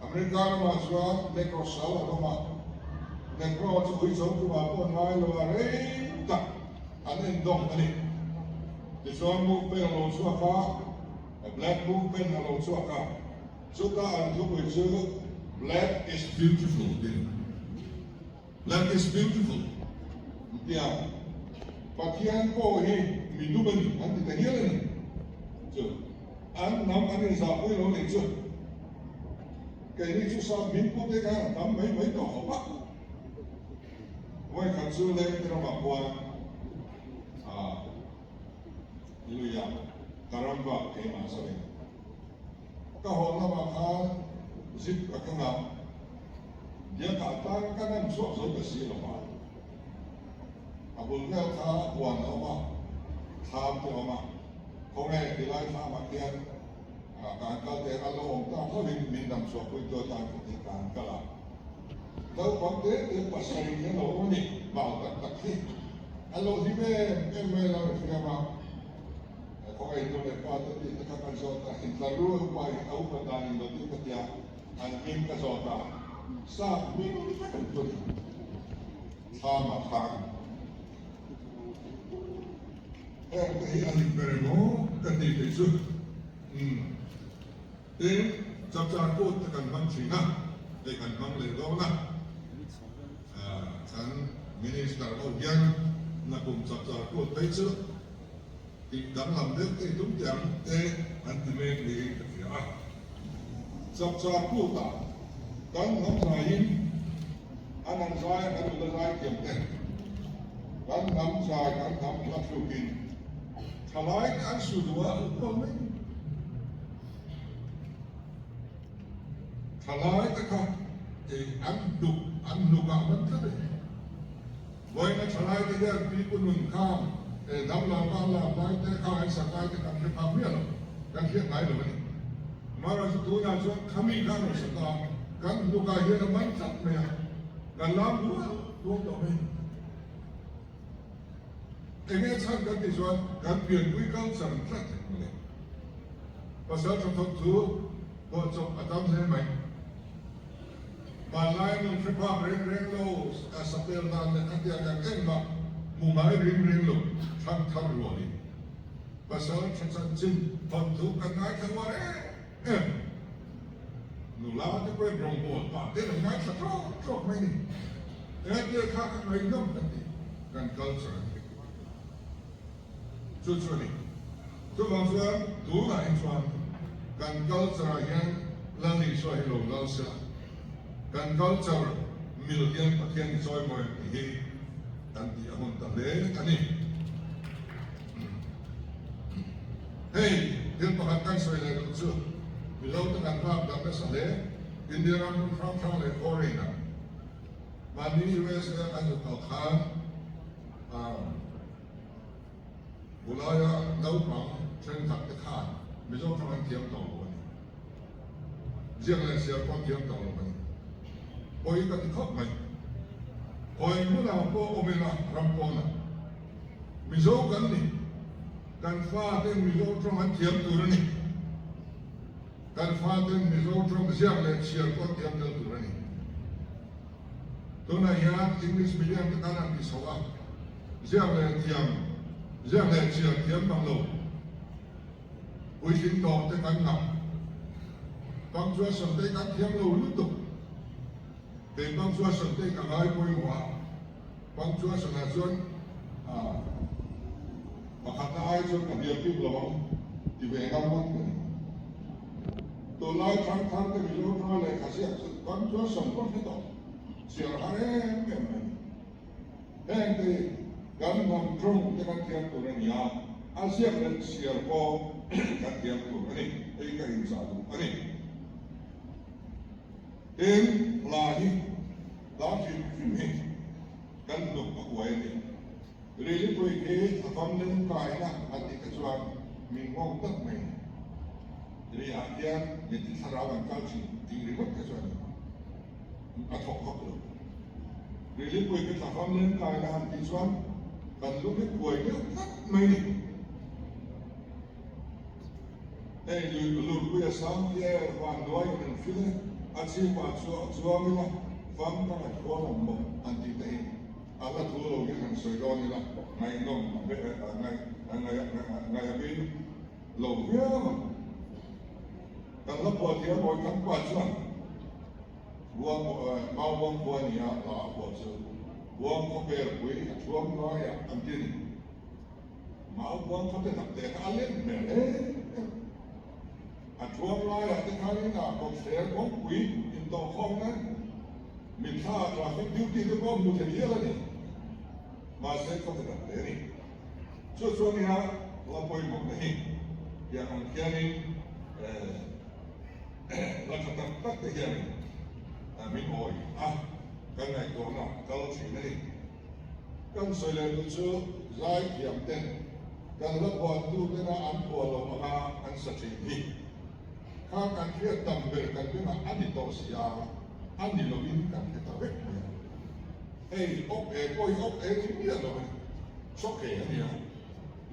America ma chuan ne ko sal ro ma ne ko chu pui so tu ma ko nai lo re ta an en dong ani ti chuan mu pe lo chu fa a black movement along Suaka. Suka and Tuku black is beautiful. Black is beautiful. Yeah. But here ko hi midubani anti taniyani. So, an nam ani sa ko lo ni so. Kay ni sa min ko te ka nam mai to ba. Wai kan su le pero ma kwa iluya karamba ke ma sa le ka ho na ma kha zip ka nga dia ka ta ka nan so so ka si lo ma abul ka kha wan o ma tham to ma ko nge ti lai tha ma kian ka ka te ka lo ta ko min dam so ko to ta ki ka ka la đâu có thế để bắt sợi cái lỗ này bảo tất khi alo thì em là phải mà có ai tôi để qua tới thì các bạn rồi ta hiện ra luôn qua áo và đàn đầu tiên cái gì anh em cái rồi ta sao mình phải cần tôi sao mà thang em thấy anh về nó cái gì để chứ thế chắc chắn cô ta cần văn chỉ na để cần văn lời đó na kan minister Ogian na kum chapcha ko tai chu ti dang lam de te tum tiang te an ti me ni ya chapcha ko ta kan nam sai an sai an du sai kem te kan nam sai kan nam la chu kin thalai an su duwa ko me thalai ta ka te an nu ka man ta với nó trở lại cái điều bị quân mình kham để đâm làm bao làm bao thế khao anh sẵn lại cái cảm giác khám biết rồi cảm giác cái rồi mà rồi tôi nhà cho khám ý khám rồi sẵn đó cái lúc cái hiện nó bắn chặt mày gần làm đúng đó mình cái này chắc cái gì rồi cái biển quý cao sẵn rất là và sau trong thông thứ vợ chồng ở trong thế mày Balai ng tripang ring lo sa perdan na kanya ng ma mumay ring lo thang ruoli. Pasal chan chin pantu kanay kaware. Nula ti ko rong mo pa te ngai sa tro mai ni. Dia kha ka ngai nom kan culture. Chu ni. Tu bang suan tu na in suan kan culture yang lani so hello lo sa. Kan culture million pathian joy moi hi kan ti amon ta le ani hey din pa kan soi le chu below the kan rap da sa le india ram from le foreigner ma ni us ka kan ko khan bulaya nau pang chen tak te khan mi zo from tiam to lo ni jiang le sia pang tiam to lo ni oi ka ti khop mai oi mu na ko o me na ram ko na mi zo kan ni kan fa te mi zo trong an thiam tu ni kan fa te mi zo trong jiang le chiar ko thiam tu ni to na ya english medium ta kan an ti so a jiang le chiar thiam bang lo oi sin to te kan na bang chua som te kan thiam lo lu tu để bang chúa sân tây cả hai quê hóa bang chúa sân là chuan mà khát ai chuan cả điều kim lòng thì về năm mắt tôi nói thằng cái video nó lại khá sẽ bang chúa sân có cái đó xỉa hai em này thì cái nằm trong cái căn thiệp của người nhà ASEAN là xỉa có căn thiệp của người này cái hình dạng của người này em là gì đó phim hình căn lục của quậy này really tôi cái phong lên cái là anh đi cái chuyện mình mong tất mình thì anh em mình chỉ thà rằng cái chuyện thì đi mất cái chuyện anh học học được really tôi cái phong lên cái là anh đi chuyện căn lúc cái quậy nó tất mình hey lu tôi sáng kia và nói mình phim anh chỉ bảo chúa mình là vâng các bạn có làm một anh chị thấy Allah thu lâu cái hàng sợi đo như là ngày nông ngày bên lâu phía mà cần lấp bờ thì mọi cán quả chuan buông mau buông buông nhỉ là bờ chứ buông có bể quý buông nói anh chị mau buông có thể tập để cả lên mẹ đấy anh buông nói là cái cái là có sẽ có quý in to không đấy mình tha traffic duty cái con một thể hiện là gì mà sẽ không thể làm thế này cho nên là lapoi mo nahi ya ang kianin lakatak tak te kianin min oi kan ngai ko na kal si nahi kan soi le tu chu zai kiam ten kan la kwa tu te na an ko lo ma an sa chi hi ka kan kia tam ber kan be na ani to sia ani lo min kan ke ta ve ei op e koi op e ti mi lo soke ani ya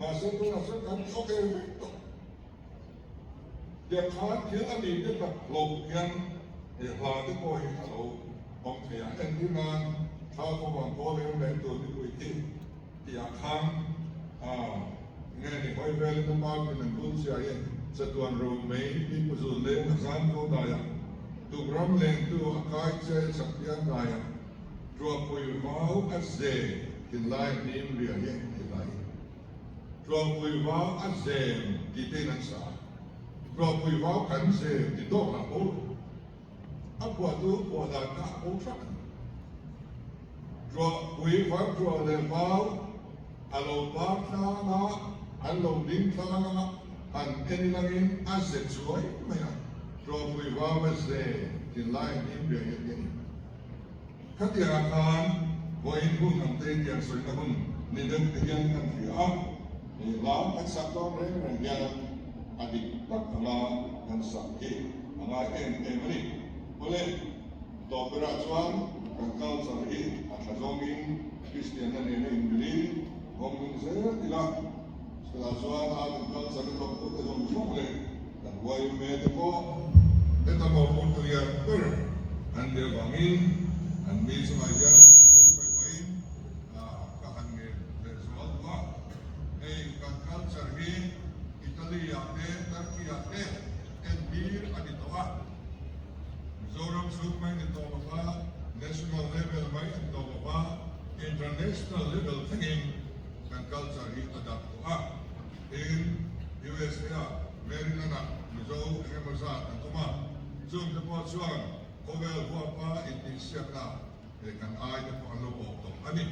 mà sẽ tôi là sẽ cảm thấy ok với tôi việc khá khiến anh đi đến là lục nhân để là cái coi là lục ông thầy anh đi mà thao có bằng có lên đến tôi đi quỳ thi thì khám nghe thì quay về lên công an thì mình cũng sẽ sẽ toàn rồi mấy đi một dù lên là gian cô đại tu ram lên tu cái chơi sắp yên đại rồi quỳ vào ắt dễ thì lại niệm liền thì lại rồi quỳ vào ắt dễ thì tên anh xã rồi quỳ vào cảnh dễ thì đó là bố áp quả tu quả là cả bố sắc rồi quỳ vào rồi lên vào alo bát na alo đinh na anh em langin asset suai mày rồi quỳ vào ắt dễ thì lại niệm liền các nhà hàng với những năm tên tiền soi na hun nên được tiền ăn phía làm các sản phẩm này là nhà adik tak ala kan sakit ala em ni boleh topera chuan kan kal sari akhazongin Christian na nene ingli ngomong saya tidak setelah chuan kan kal sari tok tu ke zong zong le dan wai me de ko eta mo pun tuya ber ande bangin an mi sama ya do sai pain ka han nge result wa kan kal sari Italy ate, Turkey ate, and beer aditoa. Mizoram should may nito ba, national level may nito ba, international level thinking kan culture hi adapt to in USA, Maryland na, Mizo, Hemaza, at Tuma. Zoom na po suwan, Kowel Huapa, Itisya na, kan ay na po ang loob to. Ani,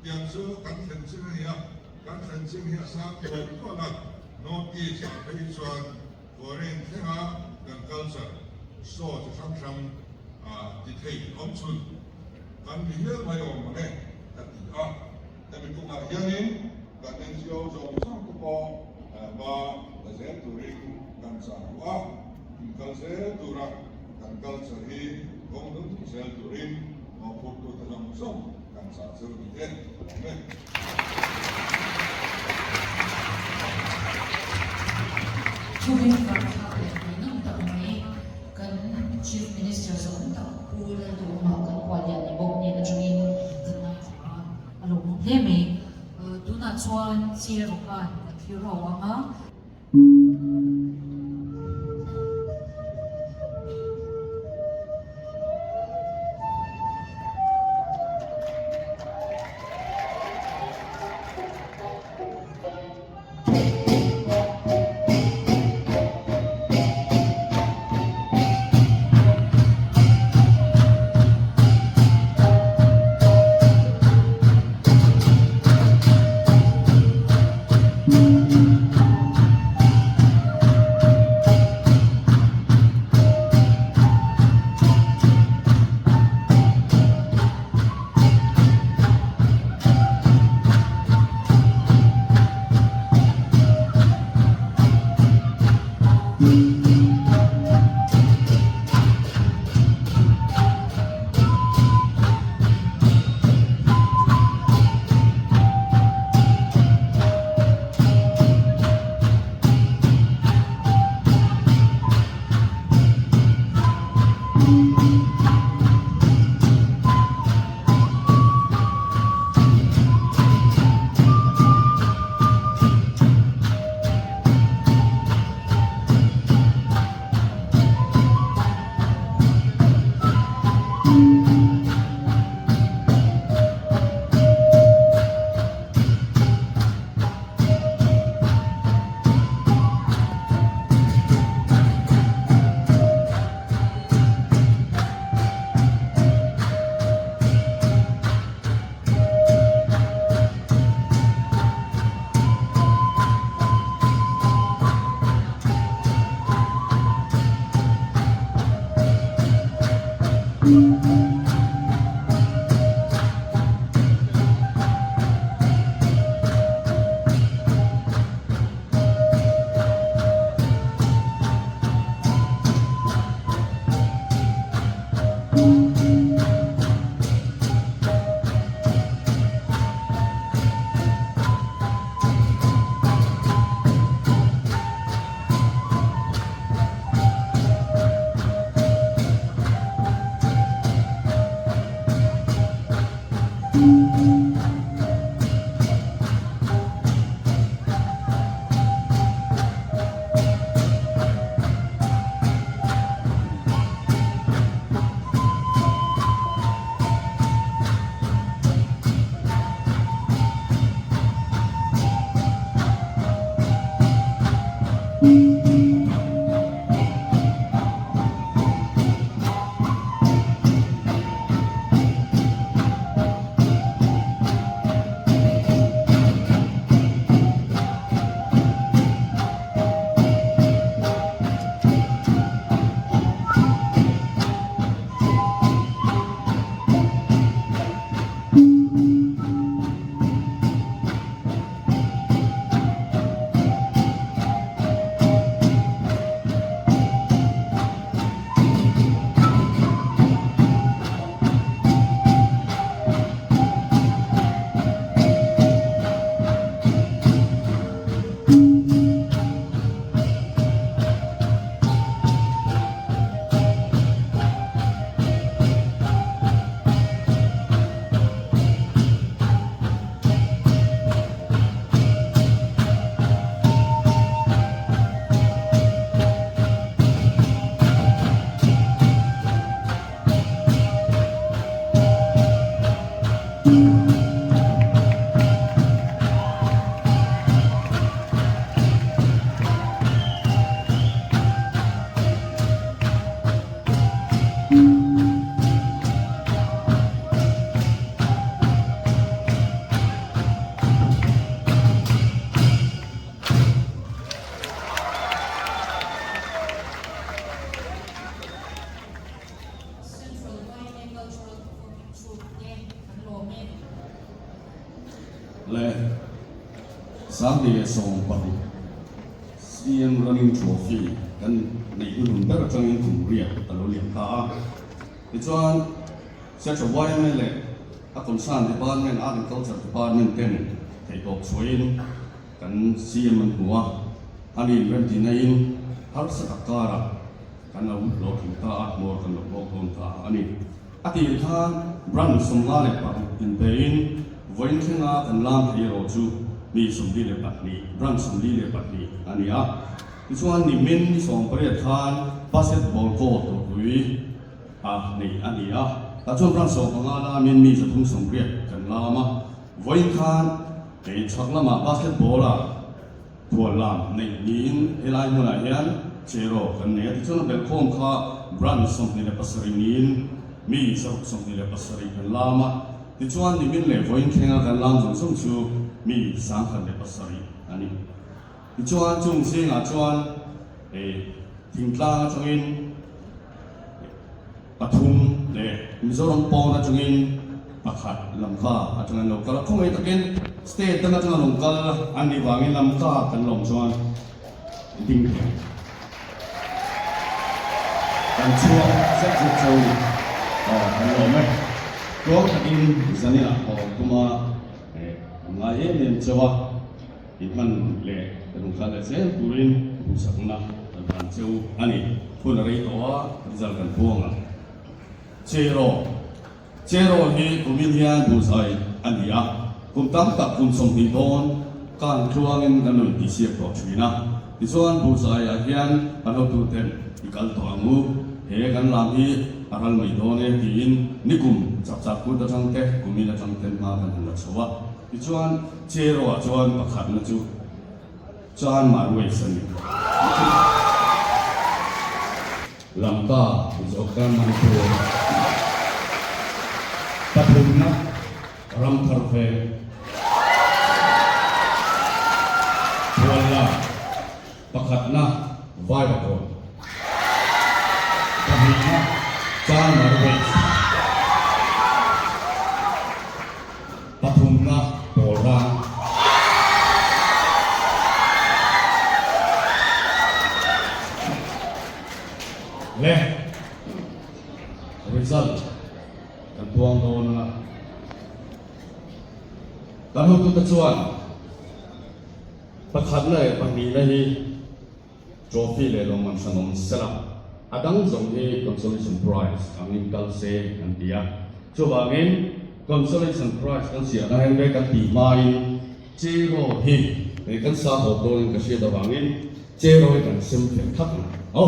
tiyan so, kan fencing niya sa ko lang, Northeast Asian foreign thema dan culture so to some detail option kan dia mayo mane tapi kung ayanin kan ensio so sang ko ba lazer turing kan sa wa culture tura kan culture hi kung dun sel turing mo puto tanong so kan sa survey
Moving from Thailand, kan Chief Minister sa unta pula do ma kan kwalya ni bok ni na jungin kan along leme do na chuan chia ro ka hero anga Central Wine Cultural Performing Troupe เนี่ยมันโลเมน
และสามเดือนสองปีCM Running Trophy กันในรุ่นเบอร์จังยังคงเรียกตลอดเลี้ยงตาที่จวนเสียชาวบ้านไม่เละอาคนสร้างที่บ้านไม่อาร์ต culture ที่บ้านไม่เต็มให้ตกช่วยกัน CM มันหัวอันนี้เริ่มที่ไหนฮาร์สกักการะกันเอาโลกิตาโมร์กันโลกโลกตาอันนี้อาทิตย์ท่านบรันสมลาเล็กปังอินเตอินวันที่งากันลามฮีโร่จูมีสมดีเลปัตนีบรันสมดีเลปัตนีอันนี้อ่ะที่ส่วนนี้มินสองประเทศทานบาสเกตบอลโคตรดุยนี่อันนี้อ่ะแต่ช่วงบรันสองของอาลามินมีสมุนสมเรียกกันลามาวันทานไอ้ชักละมาบาสเกตบอลอ่ะทัวร์ลามในนี้เอไลน์เมื่อไหร่ยันเชโร่กันเนี่ยที่ส่วนเป็นโคมข้าบรันสองนี่เลปัสรินินมีสรุปสองนี่เลปัสริกันลามาที่ชวนนี่มินเล่วันแข่งกันลามจงส่งชูมีสังขันเลปัสริอันนี้ที่ชวนจงเสียงชวนทิ้งตาจงอินปฐุมเล่มิโซรัมปอนะจงอินปักขัดลำคาจงอินเราก็คงไอ้ตะกินสเตทตั้งแต่จงอินลงกันอันนี้วางอินลำคากันลงชวนดิ้งกันชัวเซ็ตโจกันลงไหมก็ตะกินสัญญาตัวมางานเนี่ยเจ้าอีมันเล่แต่ลงกันเสียตัวรินผู้สักนะแต่เจ้าอันนี้คนอะไรตัวริจัลกันพวงอ่ะเจโร่ที่กุมิเลียนผู้ใส่อันนี้อ่ะกุมตั้งกับกุมสมทิโดนการช่วงเงินกันหนุนที่เสียต่อชีนะที่ส่วนผู้ใส่อาเฮียนกันเอาตัวเต็มที่กันตัวงูเฮกันลามีอารัลไม่โดนที่อินนิกุมจับกุดจังเตะกุมิลจังเตะมากันหันละชัวที่ส่วนเจโร่ส่วนประคัดนะจูจานมาด้วยสันนิลำตาจบกันมันตัวปฐุมนะรำคาเฟ่ทวนละประคัดนะไหวประโคนปฐุมนะ จานมาเวสปทุมนาโบราณและ result กันทวงโดนนะการหุตุตะชวนประคันเลยบางทีเลย trophy เลยลงมันสนมสลับอาดังส่งที่ consolation prize อันนี้กัลเซ่กันเดียช่วงนี้ consolation prize กันเสียได้ด้วยกันตีไม้เจโร่ฮีในกันสาหกโดนกันเสียดบางนี้เจโร่กันเซมเพียงทักนะโอ้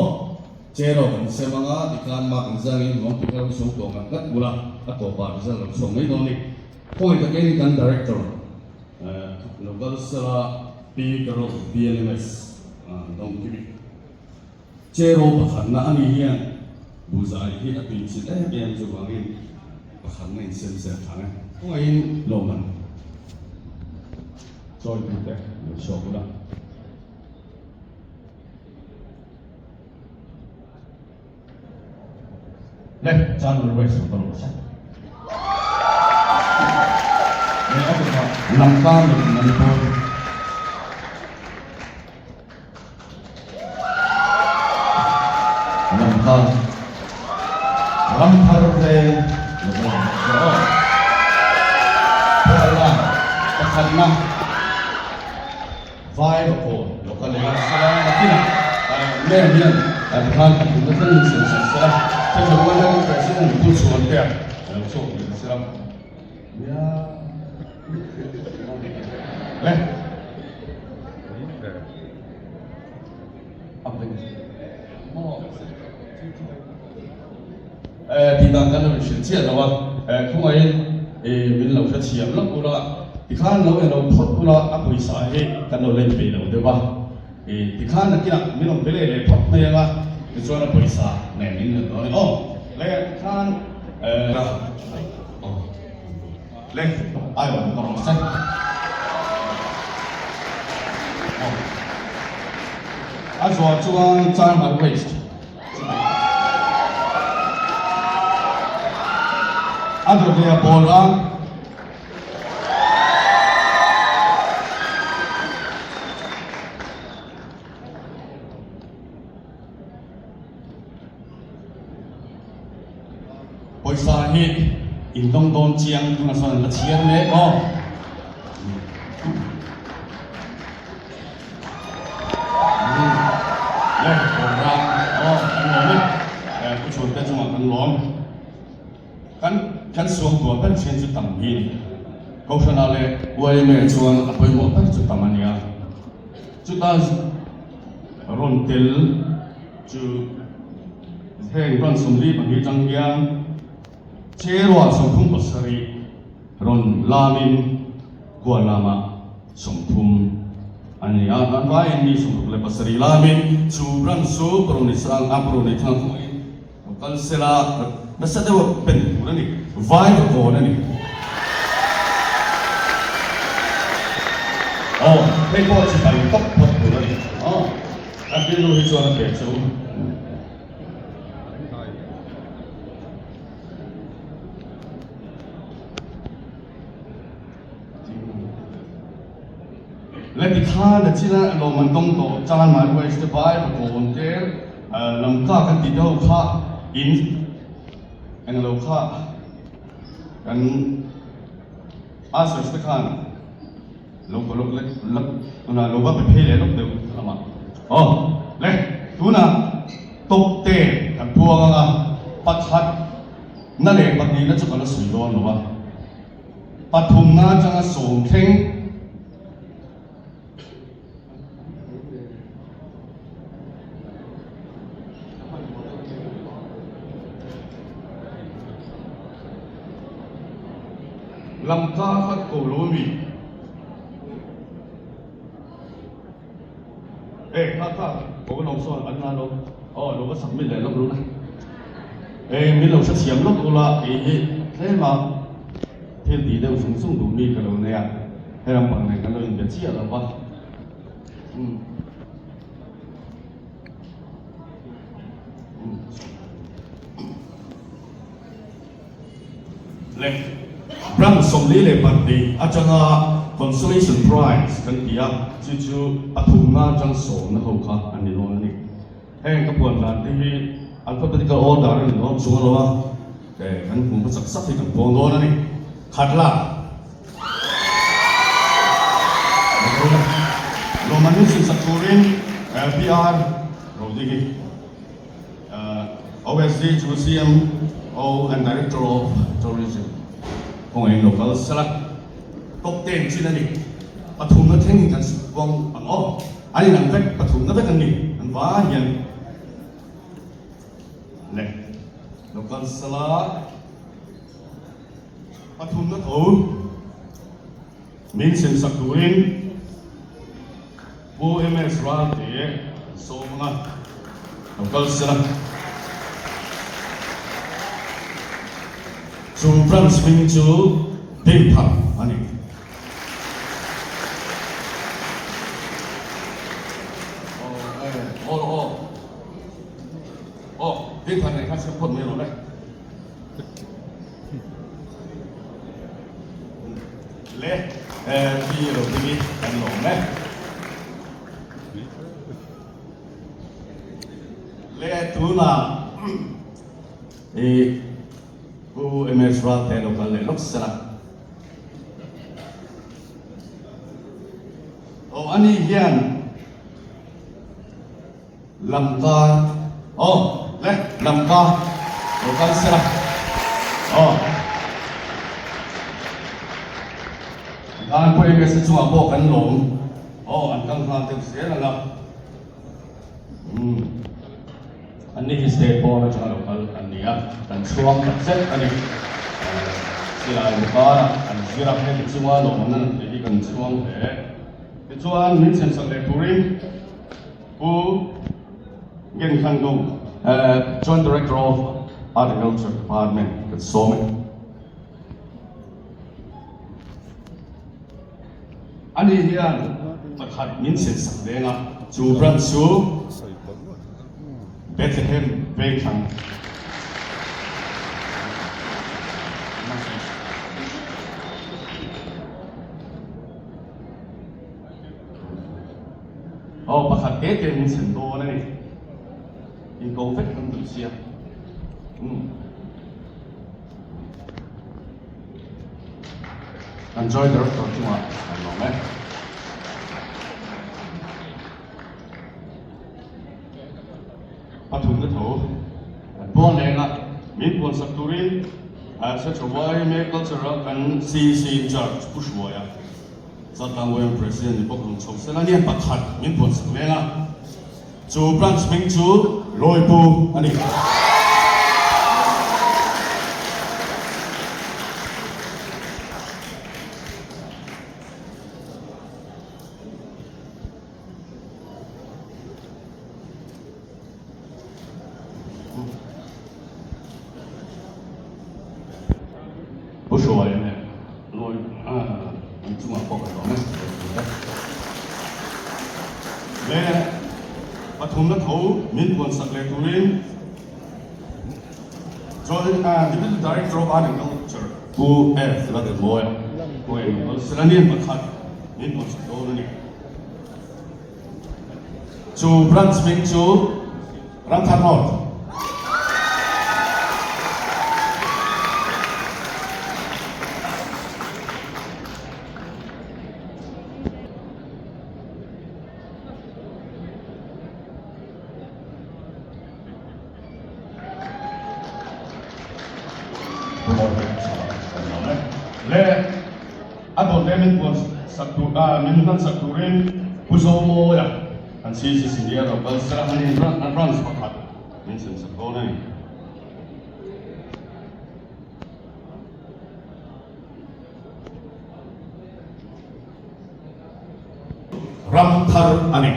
เจโร่กันเซมังอาที่การมากันจะงี้มองที่เราส่งตัวกันกัดบุระอัตโตบาร์จะเราส่งไม่โดนนี่พวกนี้กันกัน director เราก็สละปีกระโดด BLMS น้องคิบิเจโร่ประคันนะอันนี้เนี่ยบูซาอีที่อัตวินสิเอ๊ะเบียนจูบางนี้ประคันในเซนเซอร์ทางนี้พวกนี้โลมันจอยดูแต่โชว์กูละเล็กจานรวยสุดตลอดใช่เนี่ยก็คือลำข้างหนึ่งมันโดนลำข้างลำพารุเรนแล้วก็พลังประคันนะไฟโฟนแล้วก็เลยสลายที่นั่นเล่นเนี่ยแต่ท่านผมก็ต้องเสียสละถ้าจะว่าเราเป็นสิ่งผู้ชวนเนี่ยเราชอบสละเนี่ยเล่apa iniที่ต่างกันเราเป็นเชื่อแล้วว่าทุกวันมีเราจะเชื่อแล้วกูละที่ข้างเราเราพูดกูละอับวิสัยกันเราเล่นไปแล้วเดี๋ยวว่าที่ข้างนั่นกินอ่ะมีเราไปเล่นเลยพูดไม่ยังอ่ะที่ส่วนอับวิสัยเนี่ยนี่เราโอ้เล่นข้างเล่นไอ้วันตรงใช่按说这个占蛮 waste， 按照这个波浪，为啥呢？运动当中，那算个钱呢？哦。ผู้ชมเป็นจังหวะกันล้อมกันส่วนตัวเป็นเช่นจุดต่ำหินเขาชนะเลยวัยเมื่อชวนไปหมดเป็นจุดต่ำมันเนี่ยจุดนั้นรอนเตลจุดแห่งรอนสมรีบางทีจังยังเชื่อว่าสมทุมปัสรีรอนลามินกัวลามาสมทุมอันนี้อันว่ามีสมทุมเลยปัสรีลามินจูรันสูปรุนิสังอัปรุนิทังคุยกันเสละนั่นแสดงว่าเป็นอะไรนี่ไวโก้นั่นนี่โอ้ให้พ่อจะไปตบพดตัวนี่อ๋ออันนี้รู้ที่ชวนเปลี่ยนสูและที่ข้าเนี่ยที่นั่นเรามันต้องโตจานมาด้วยสบายโก้คนเดียวลำก้ากันติดเท้าข้าอินอันเราข้ากันอาศัยสถานเราก็เล็กเราก็ไปเพ่เลยเราเดินทำมาอ๋อเล็กดูนะตกเตะกันพวงอ่ะปัดหัดนั่นเองปัดนี้น่าจะกันละสุดโดนหรือวะปัดทุ่มน่าจะส่งเข่งลำก้าขัดโกโลมีข้าผมก็ลองสอนอันนั้นเราอ๋อเราก็สั่งไม่เลยเรารู้นะมีเราเสียมลบกูละใช่ไหมเที่ยวดีเดียวส่งดูมีกันเราเนี่ยให้เราบังเนี่ยกันเราเป็นเชี่ยเราปะ le brand som li le party achanga consolation prize kan tia chu pathunga chang so na ho kha ani lo ni heng ka puan dan ti alphabetical order ni no chung lo wa ke kan kum pa sak sak kan pon lo na ni khatla lo manu sin saturin PR ro digi OSD Museum and Director of Tourism ของเอง local สลักตกเต้นชิ้นนั้นนี่ปฐุมนั่นเท่งกันวงอันอ้ออันนี้นั่นเป็นปฐุมนั่นเป็นกันนี่อันว่าอย่างเล่ local สลักปฐุมนั่นโอ้มีเส้นสักตัวเองผู้ MS ร้านเตะโซมนะ local สลักจูฟรันส์มิงจูเต็มพังอันนี้โอ้เต็มพังในข้าศึกคนไม่รู้เลยเละที่เราที่นี่กันหลงเลยเละตัวน่ะผู้ MS ร้านเตะเรากันเลยลุกสลักโอ้อันนี้เฮียนลำกาโอ้เละลำกาเรากันสลักโอ้อันผู้ MS ช่วยบอกกันหลงโอ้อันกลางทางเต็มเสียแล้วอันนี้คือสเตปโปนะจังเราอันนี้กันช่วงเซ็ตอันนี้สิลายบุกาอันสิรับให้ช่วงลงนั่นที่กันช่วงเหตุช่วงมินเซนสังเลตุรินผู้เงินขันกงJoint Director of Agriculture Department กันโซมอันนี้เนี่ยประธานมินเซนสังเลนะจูบรันซูBethlehem Bacon โอ้ประคัดเอ๊ะเก่งสินโตนะนี่อินโกเฟกมันตุเสียEnjoy the rest of the month ลองไหมปฐุมก็ถูกบ้านเองอ่ะมีบนสักตัวนี้สักชั่วโมงไม่ก็จะรักกันCC Church ผู้ช่วยสัตว์ต่างวัยประธานในพวกเราชมเสนาเนี่ยประทัดมีบนสักเองอ่ะจูบรันส์มิงจูลอยปูอันนี้ผู้ช่วยเนี่ยลอยมันจุ่มปอกกันหรอเนี่ยและปฐุมนัทเขามีบนสักเล็กตัวนี้Joint Deputy Director of Agriculture ผู้ระดับบ่อยผู้สถานีประธานมีบนสักตัวนี้จูบรันส์มิงจูรังทานอดและอันตัวเล่มินบนสักตัวมินนั่นสักตัวเล่นผู้ชมโม่อะอันซีซีเดียร์เราเป็นสระมันอินรันส์ประทัดมินสักตัวนี้รัมทาร์อันนี้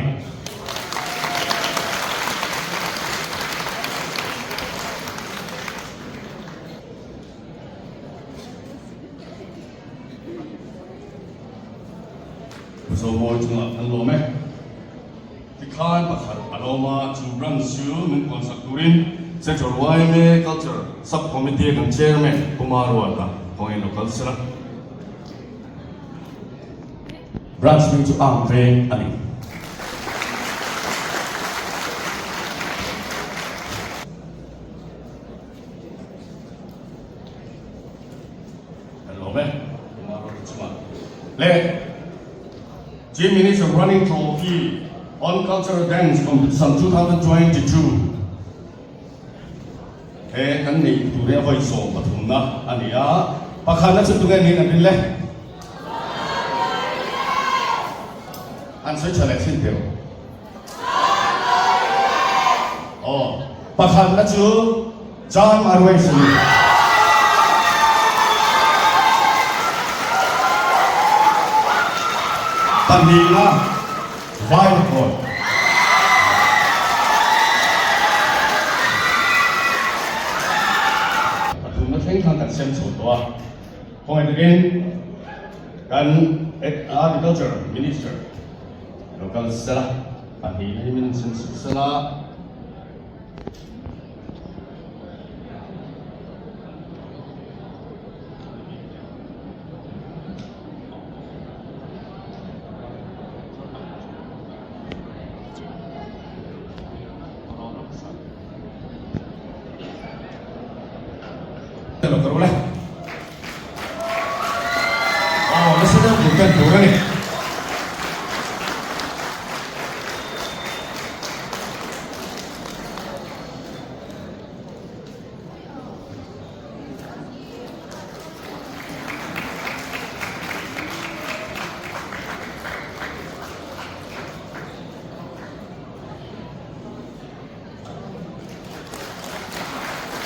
โซโมจุงอ่ะทันโลไหมที่ข้าประคัดอารมณ์จูบรันซูมินคนสักตัวนี้เซจอร์ไวเมคัลเจอร์ซับคอมมิตี้กันเชอร์แมนกุมารวัตตาค point local sila. Branch me to Amveng Ali. Hello, man. Chief Minister running trophy on cultural dance competition 2022. Kan ni tu dia voice song patung na ania pakhana chu tunga ni na bille an sai chale sin teo oh pakhana chu John Marway sin Tanila Violet Thing thằng đặt xem sổ đó, point again, kan agriculture minister, local sala, pani ni minister sala. Lo lah. Oh, maksudnya bukan orang ni.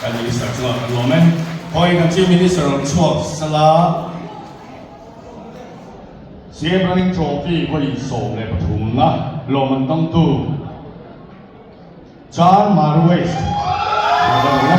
Kan ini semua keluarga. Point of Chief Minister Chuak Sala CM running trophy 可以送嚟不同啦，羅文東都 John Marway 有冇咧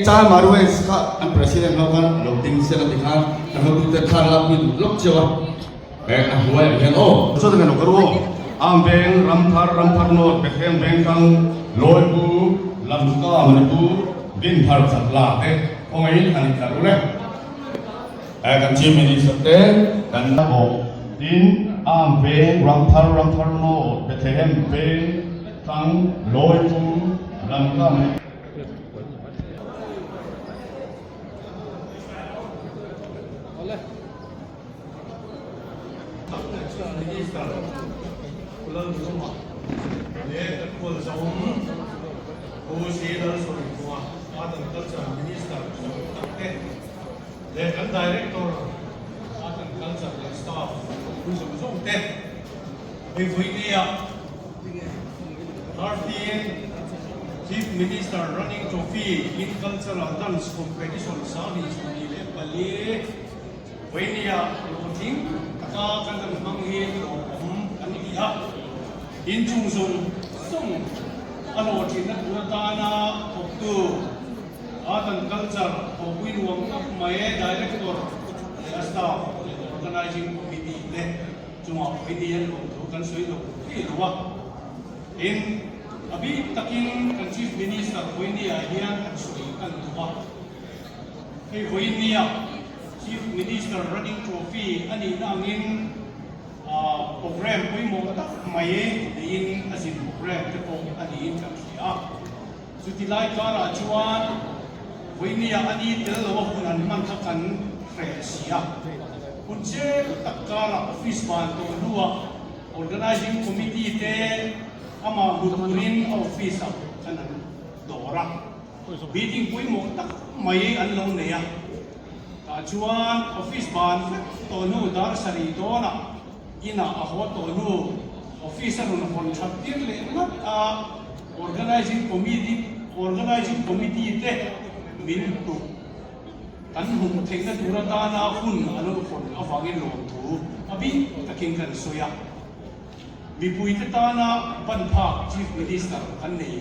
？John Marway ka ang president ng loading sila tinghan ang hagdutan kalap ni lok jawa ang huwag yan so dengan karo ang beng ramthar no bekhem beng kang loy bu lamka manabu bin thar sakla ongai han karo le kan chief minister te kan bo din ang beng ramthar no bekhem beng kang loy bu lamka
Ulang semua, le terkuat jauh, usia dah sorry semua, ada culture minister, le kan director, ada culture le staff, usia besar teh, ibu ini ya, 13 Chief Minister running trophy in cultural dance competition service ni le balik, ini ya, looting, kata kan mangin ya, injung sung alo tina utana waktu atan culture opin wang mai director staff organizing committee le cuma opinion untuk kan suido dua in abi takin kan chief minister ini ahian kan sui kan dua ini ya chief minister running trophy ani nangin program pun mau tak mai diin asin program te pun adiin kan sia sutilai kara cuan ini ya ani tel lo hunan man kan fresia kunce takara office ban to dua organizing committee te ama buturin office kan dora meeting pun mau tak mai an lo ne ya cuan office ban to nu dar sari dona ina ahwa tonu officer on contractor le not organizing committee te mintu kan hung theng na tura ta na hun anu phon awangin lom thu abi takin kan soya mi pui ta na ban pha chief minister kan nei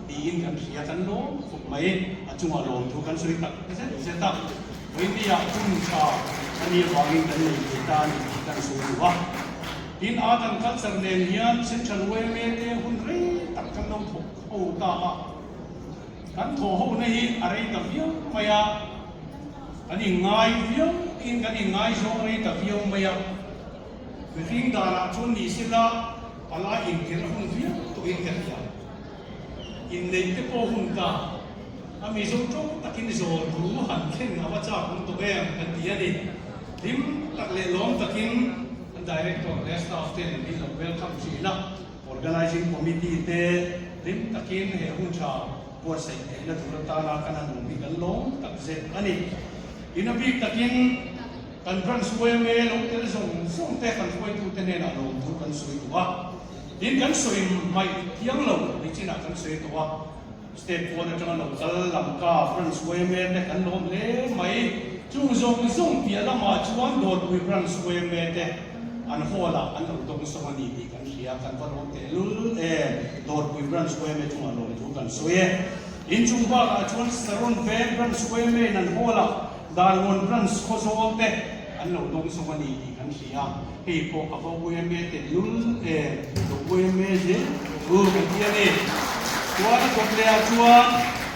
diin kan ria kan lo mai achunga lom thu kan soi tak se tak India chung cha ani wangin kan nei ta ni kan soi wa in art and culture nen hian central way me te hun re tak kan lo thok o ta kan tho ho nei arei ta via maya ani ngai via in kan ngai so rei ta via maya we thing da la chun ni sila ala in ken hun via to in kan ya in nei te po hun ta ami so chok takin zo ru han khen awa cha hun to be kan ti ani dim tak le lom takin director staff ten in welcome china organizing committee te dim takin he hun cha por sai na tur ta la kana nu bi kan long tak ze ani in a big takin kan transfer me lo tel song te kan foi tu te ne na lo tu kan sui tu wa in kan sui mai tiang lo ni china kan sui tu wa state board atang lo kal lam ka transfer me te kan lom le mai chu zong pia la ma chuan dot wi transfer me te an hola an lo dong so ni ti kan ria kan va lo te lul dot wi transfer me tu ma lo tu kan sui in chung ba ka chuan saron ve transfer me nan hola dan mon trans khosol te an lo dong so ni ti kan ria he po ka vo we me te lul do we me je u kan ti ani chuan ko le a chuan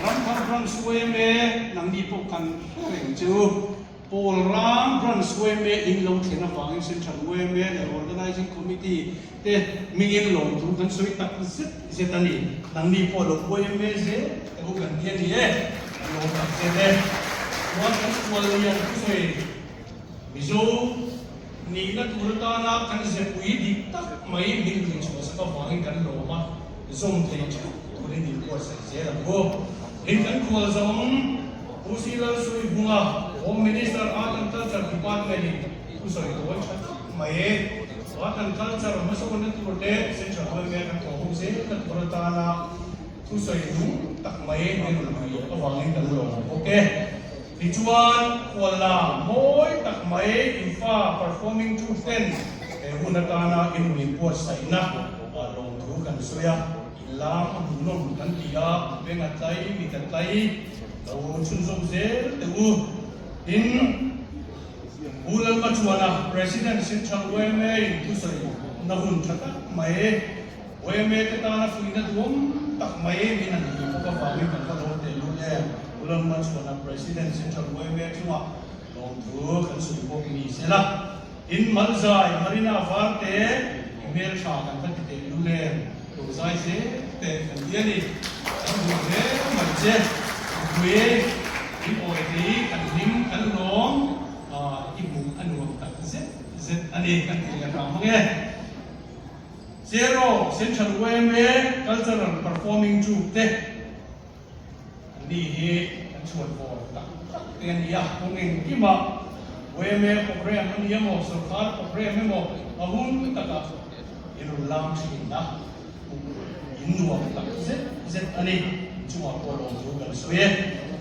ram trans we me nang ni po kan reng chu Paul Ram trans we me in lo thena wang central we me the organizing committee te mingin lo tu kan soi tak se tani nang ni po lo we me je u kan ti ani lo tak se de One equal yang kusoi, miso ni na turta na kan se pui dikta mai bil ni so sa ka wangin kan loma zong te turin ni ko sa se la go in kan ko zong usila sui bunga home minister art and culture department kusoi ko mai art and culture maso ko na turte central government kan ko se na turta na kusoi nu tak mai bil ni ko wangin kan loma okay Dijuan wala moy tak mai infa performing to 10 hunatana in report sa ina long tu kan soya ilang abunom kan dia bengatai mitatai tau chunzong zel tu in ulang machuana president central weme tu soy na hun thata mai weme te ta na fuina tuom tak mai minan ni ko ba wi kan ka lo te lu le ulang machuana president central weme chuma long tu kan sui ko ni sela in malzai marina varte email sha kan ka te lu le to zai se te kan dia ni kan lu le malje we in oi ti kan nim kan long ibu anu tak z ani kan ti ka ma nge zero central weme cultural performing group te ni he kan chuan ko ta ten ya kongin kima weme program ni mo sarkar program mo ahun taka inu lam sin na inwa ta z ani chuma ko lo ko kan soye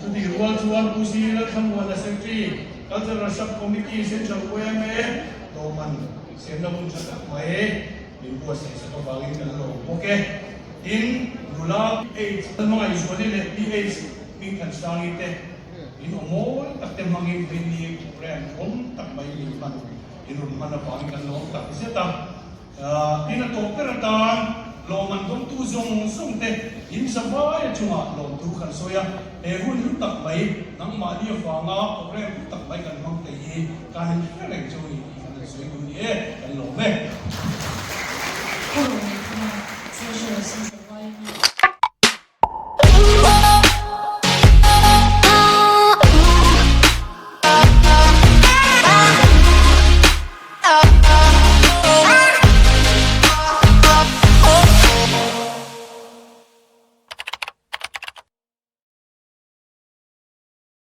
to the rural chuan usi la tham wa la secretary cultural sub committee central weme to man sem na mun cha mai in ko se sa ba rin kan lo okay in rula 8 mga usually le PH min kan sang ite in omol tak te mangin bini program om tak mai ni man in man na ba kan lo tak se ta in to peratan lo man dong tu zong song te in sa ba ya chunga lo tu kan soya hun tak mai nang ma ni fa nga program tak mai kan mang te kan reng choi kan soy ni kan lo me